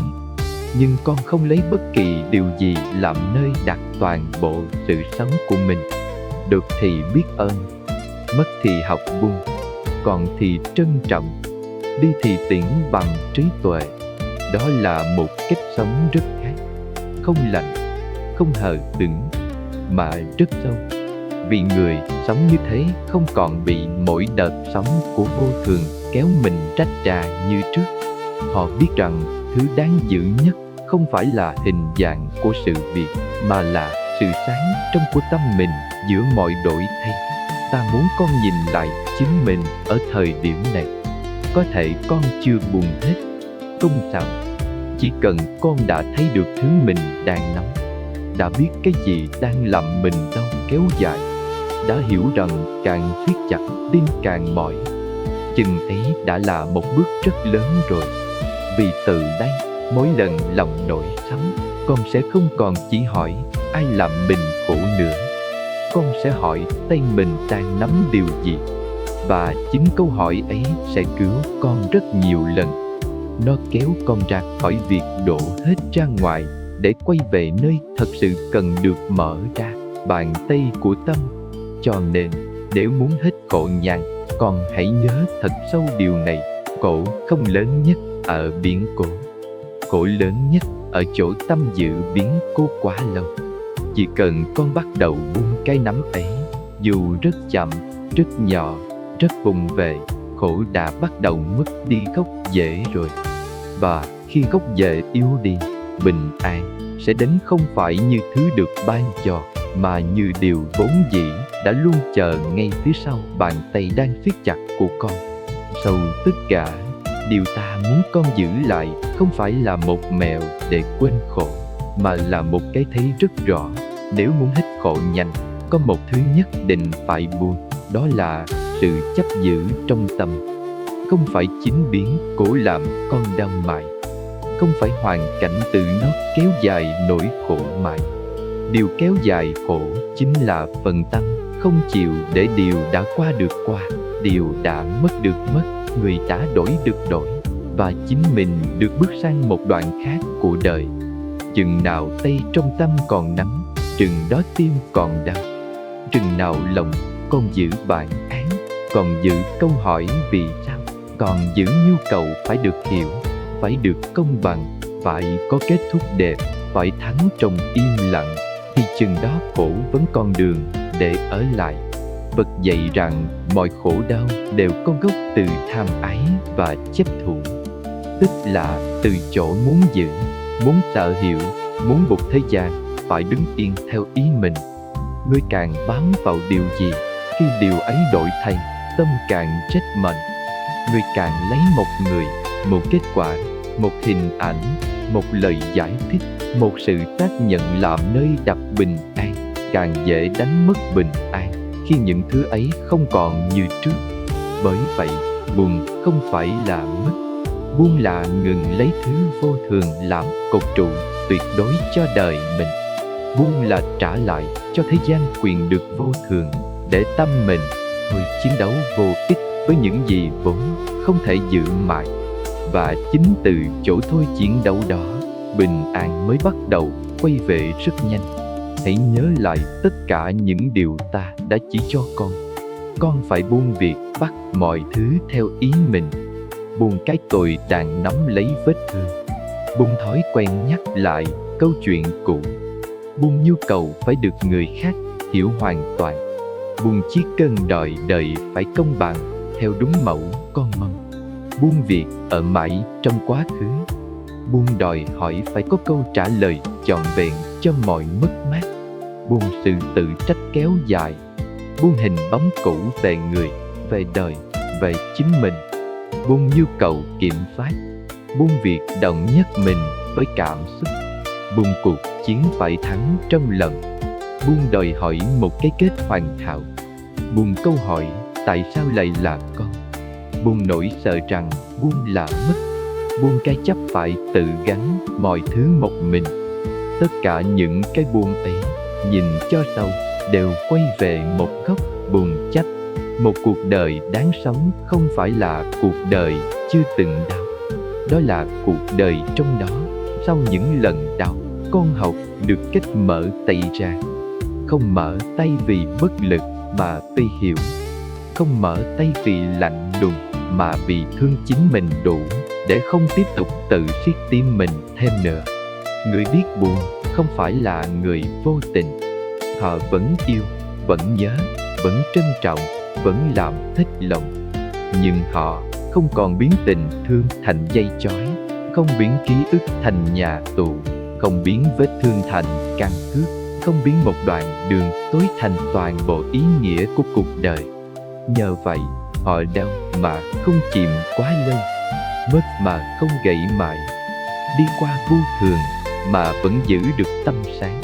Nhưng con không lấy bất kỳ điều gì làm nơi đặt toàn bộ sự sống của mình. Được thì biết ơn, mất thì học buông, còn thì trân trọng, đi thì tiễn bằng trí tuệ. Đó là một cách sống rất khác, không lạnh, không hờ hững, mà rất sâu. Vì người sống như thế không còn bị mỗi đợt sóng của vô thường kéo mình rách ra như trước. Họ biết rằng thứ đáng giữ nhất không phải là hình dạng của sự việc, mà là sự sáng trong của tâm mình giữa mọi đổi thay. Ta muốn con nhìn lại chính mình ở thời điểm này. Có thể con chưa buồn hết, không sao. Chỉ cần con đã thấy được thứ mình đang nắm, đã biết cái gì đang làm mình đau kéo dài, đã hiểu rằng càng siết chặt tim càng mỏi, chừng ấy đã là một bước rất lớn rồi. Vì từ đây, mỗi lần lòng nổi sóng, con sẽ không còn chỉ hỏi ai làm mình khổ nữa. Con sẽ hỏi tay mình đang nắm điều gì. Và chính câu hỏi ấy sẽ cứu con rất nhiều lần. Nó kéo con ra khỏi việc đổ hết ra ngoài để quay về nơi thật sự cần được mở ra, bàn tay của tâm. Cho nên, nếu muốn hết khổ nhằn, con hãy nhớ thật sâu điều này. Khổ không lớn nhất ở biến cố. Khổ lớn nhất ở chỗ tâm giữ biến cố quá lâu. Chỉ cần con bắt đầu buông cái nắm ấy, dù rất chậm, rất nhỏ, rất vụng về, khổ đã bắt đầu mất đi gốc rễ rồi. Và khi gốc rễ yếu đi, bình an sẽ đến không phải như thứ được ban cho, mà như điều vốn dĩ đã luôn chờ ngay phía sau bàn tay đang siết chặt của con. Sau tất cả, điều ta muốn con giữ lại không phải là một mẹo để quên khổ, mà là một cái thấy rất rõ. Nếu muốn hết khổ nhanh, có một thứ nhất định phải buông, đó là sự chấp giữ trong tâm. Không phải chính biến cố làm con đau mãi, không phải hoàn cảnh tự nó kéo dài nỗi khổ mãi. Điều kéo dài khổ chính là phần tâm không chịu để điều đã qua được qua, điều đã mất được mất, người đã đổi được đổi, và chính mình được bước sang một đoạn khác của đời. Chừng nào tay trong tâm còn nắm, chừng đó tim còn đau. Chừng nào lòng còn giữ bản án, còn giữ câu hỏi vì sao, còn giữ nhu cầu phải được hiểu, phải được công bằng, phải có kết thúc đẹp, phải thắng trong im lặng, thì chừng đó khổ vẫn còn đường để ở lại. Phật dạy rằng mọi khổ đau đều có gốc từ tham ái và chấp thủ, tức là từ chỗ muốn giữ, muốn sở hữu, muốn buộc thế gian phải đứng yên theo ý mình. Ngươi càng bám vào điều gì, khi điều ấy đổi thay, tâm càng chết mệnh. Ngươi càng lấy một người, một kết quả, một hình ảnh, một lời giải thích, một sự tác nhận làm nơi đặt bình an, càng dễ đánh mất bình an khi những thứ ấy không còn như trước. Bởi vậy, buông không phải là mất. Buông là ngừng lấy thứ vô thường làm cột trụ tuyệt đối cho đời mình. Buông là trả lại cho thế gian quyền được vô thường, để tâm mình thôi chiến đấu vô ích với những gì vốn không thể giữ mãi. Và chính từ chỗ thôi chiến đấu đó, bình an mới bắt đầu quay về rất nhanh. Hãy nhớ lại tất cả những điều ta đã chỉ cho con. Con phải buông việc bắt mọi thứ theo ý mình, buông cái tôi đang nắm lấy vết thương, buông thói quen nhắc lại câu chuyện cũ, buông nhu cầu phải được người khác hiểu hoàn toàn, buông chiếc cơn đòi đời phải công bằng theo đúng mẫu con mong, buông việc ở mãi trong quá khứ, buông đòi hỏi phải có câu trả lời trọn vẹn cho mọi mất mát, buông sự tự trách kéo dài, buông hình bóng cũ về người, về đời, về chính mình, buông nhu cầu kiểm soát, buông việc đồng nhất mình với cảm xúc, buông cuộc chiến phải thắng trong lòng, buông đòi hỏi một cái kết hoàn hảo, buông câu hỏi tại sao lại là con, buông nỗi sợ rằng buông là mất, buông cái chấp phải tự gánh mọi thứ một mình. Tất cả những cái buông ấy, nhìn cho sâu, đều quay về một gốc buông trách. Một cuộc đời đáng sống không phải là cuộc đời chưa từng đau, đó là cuộc đời trong đó. Sau những lần đau, con học được cách mở tay ra. Không mở tay vì bất lực mà vì hiểu, không mở tay vì lạnh lùng mà vì thương chính mình đủ, để không tiếp tục tự siết tim mình thêm nữa. Người biết buông không phải là người vô tình. Họ vẫn yêu, vẫn nhớ, vẫn trân trọng, vẫn làm thích lòng. Nhưng họ không còn biến tình thương thành dây chói, không biến ký ức thành nhà tù, không biến vết thương thành căn cước, không biến một đoạn đường tối thành toàn bộ ý nghĩa của cuộc đời. Nhờ vậy, họ đau mà không chìm quá lâu, mất mà không gãy mãi, đi qua vô thường mà vẫn giữ được tâm sáng.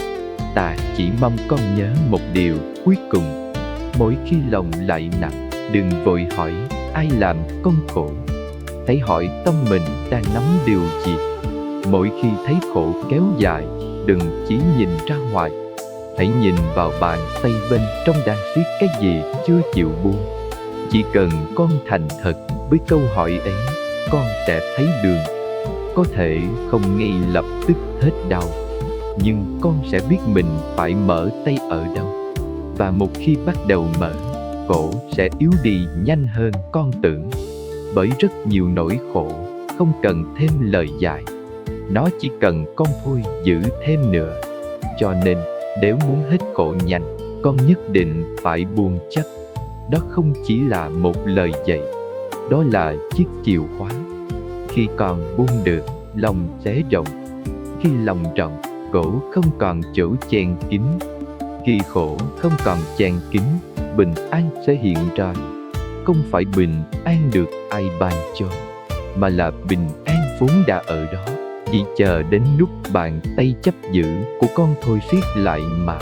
Ta chỉ mong con nhớ một điều cuối cùng: mỗi khi lòng lại nặng, đừng vội hỏi ai làm con khổ. Hãy hỏi tâm mình đang nắm điều gì. Mỗi khi thấy khổ kéo dài, đừng chỉ nhìn ra ngoài. Hãy nhìn vào bàn tay bên trong đang siết cái gì chưa chịu buông. Chỉ cần con thành thật với câu hỏi ấy, con sẽ thấy đường. Có thể không ngay lập tức hết đau, nhưng con sẽ biết mình phải mở tay ở đâu. Và một khi bắt đầu mở, khổ sẽ yếu đi nhanh hơn con tưởng. Bởi rất nhiều nỗi khổ không cần thêm lời giải, nó chỉ cần con thôi giữ thêm nữa. Cho nên nếu muốn hết khổ nhanh, con nhất định phải buông chấp. đó không chỉ là một lời dạy, đó là chiếc chìa khóa. Khi còn buông được, lòng sẽ rộng. Khi lòng rộng, cổ không còn chỗ chèn kín. Khi khổ không còn chèn kín, bình an sẽ hiện ra. Không phải bình an được ai ban cho, mà là bình an vốn đã ở đó, chỉ chờ đến lúc bàn tay chấp giữ của con thôi siết lại mà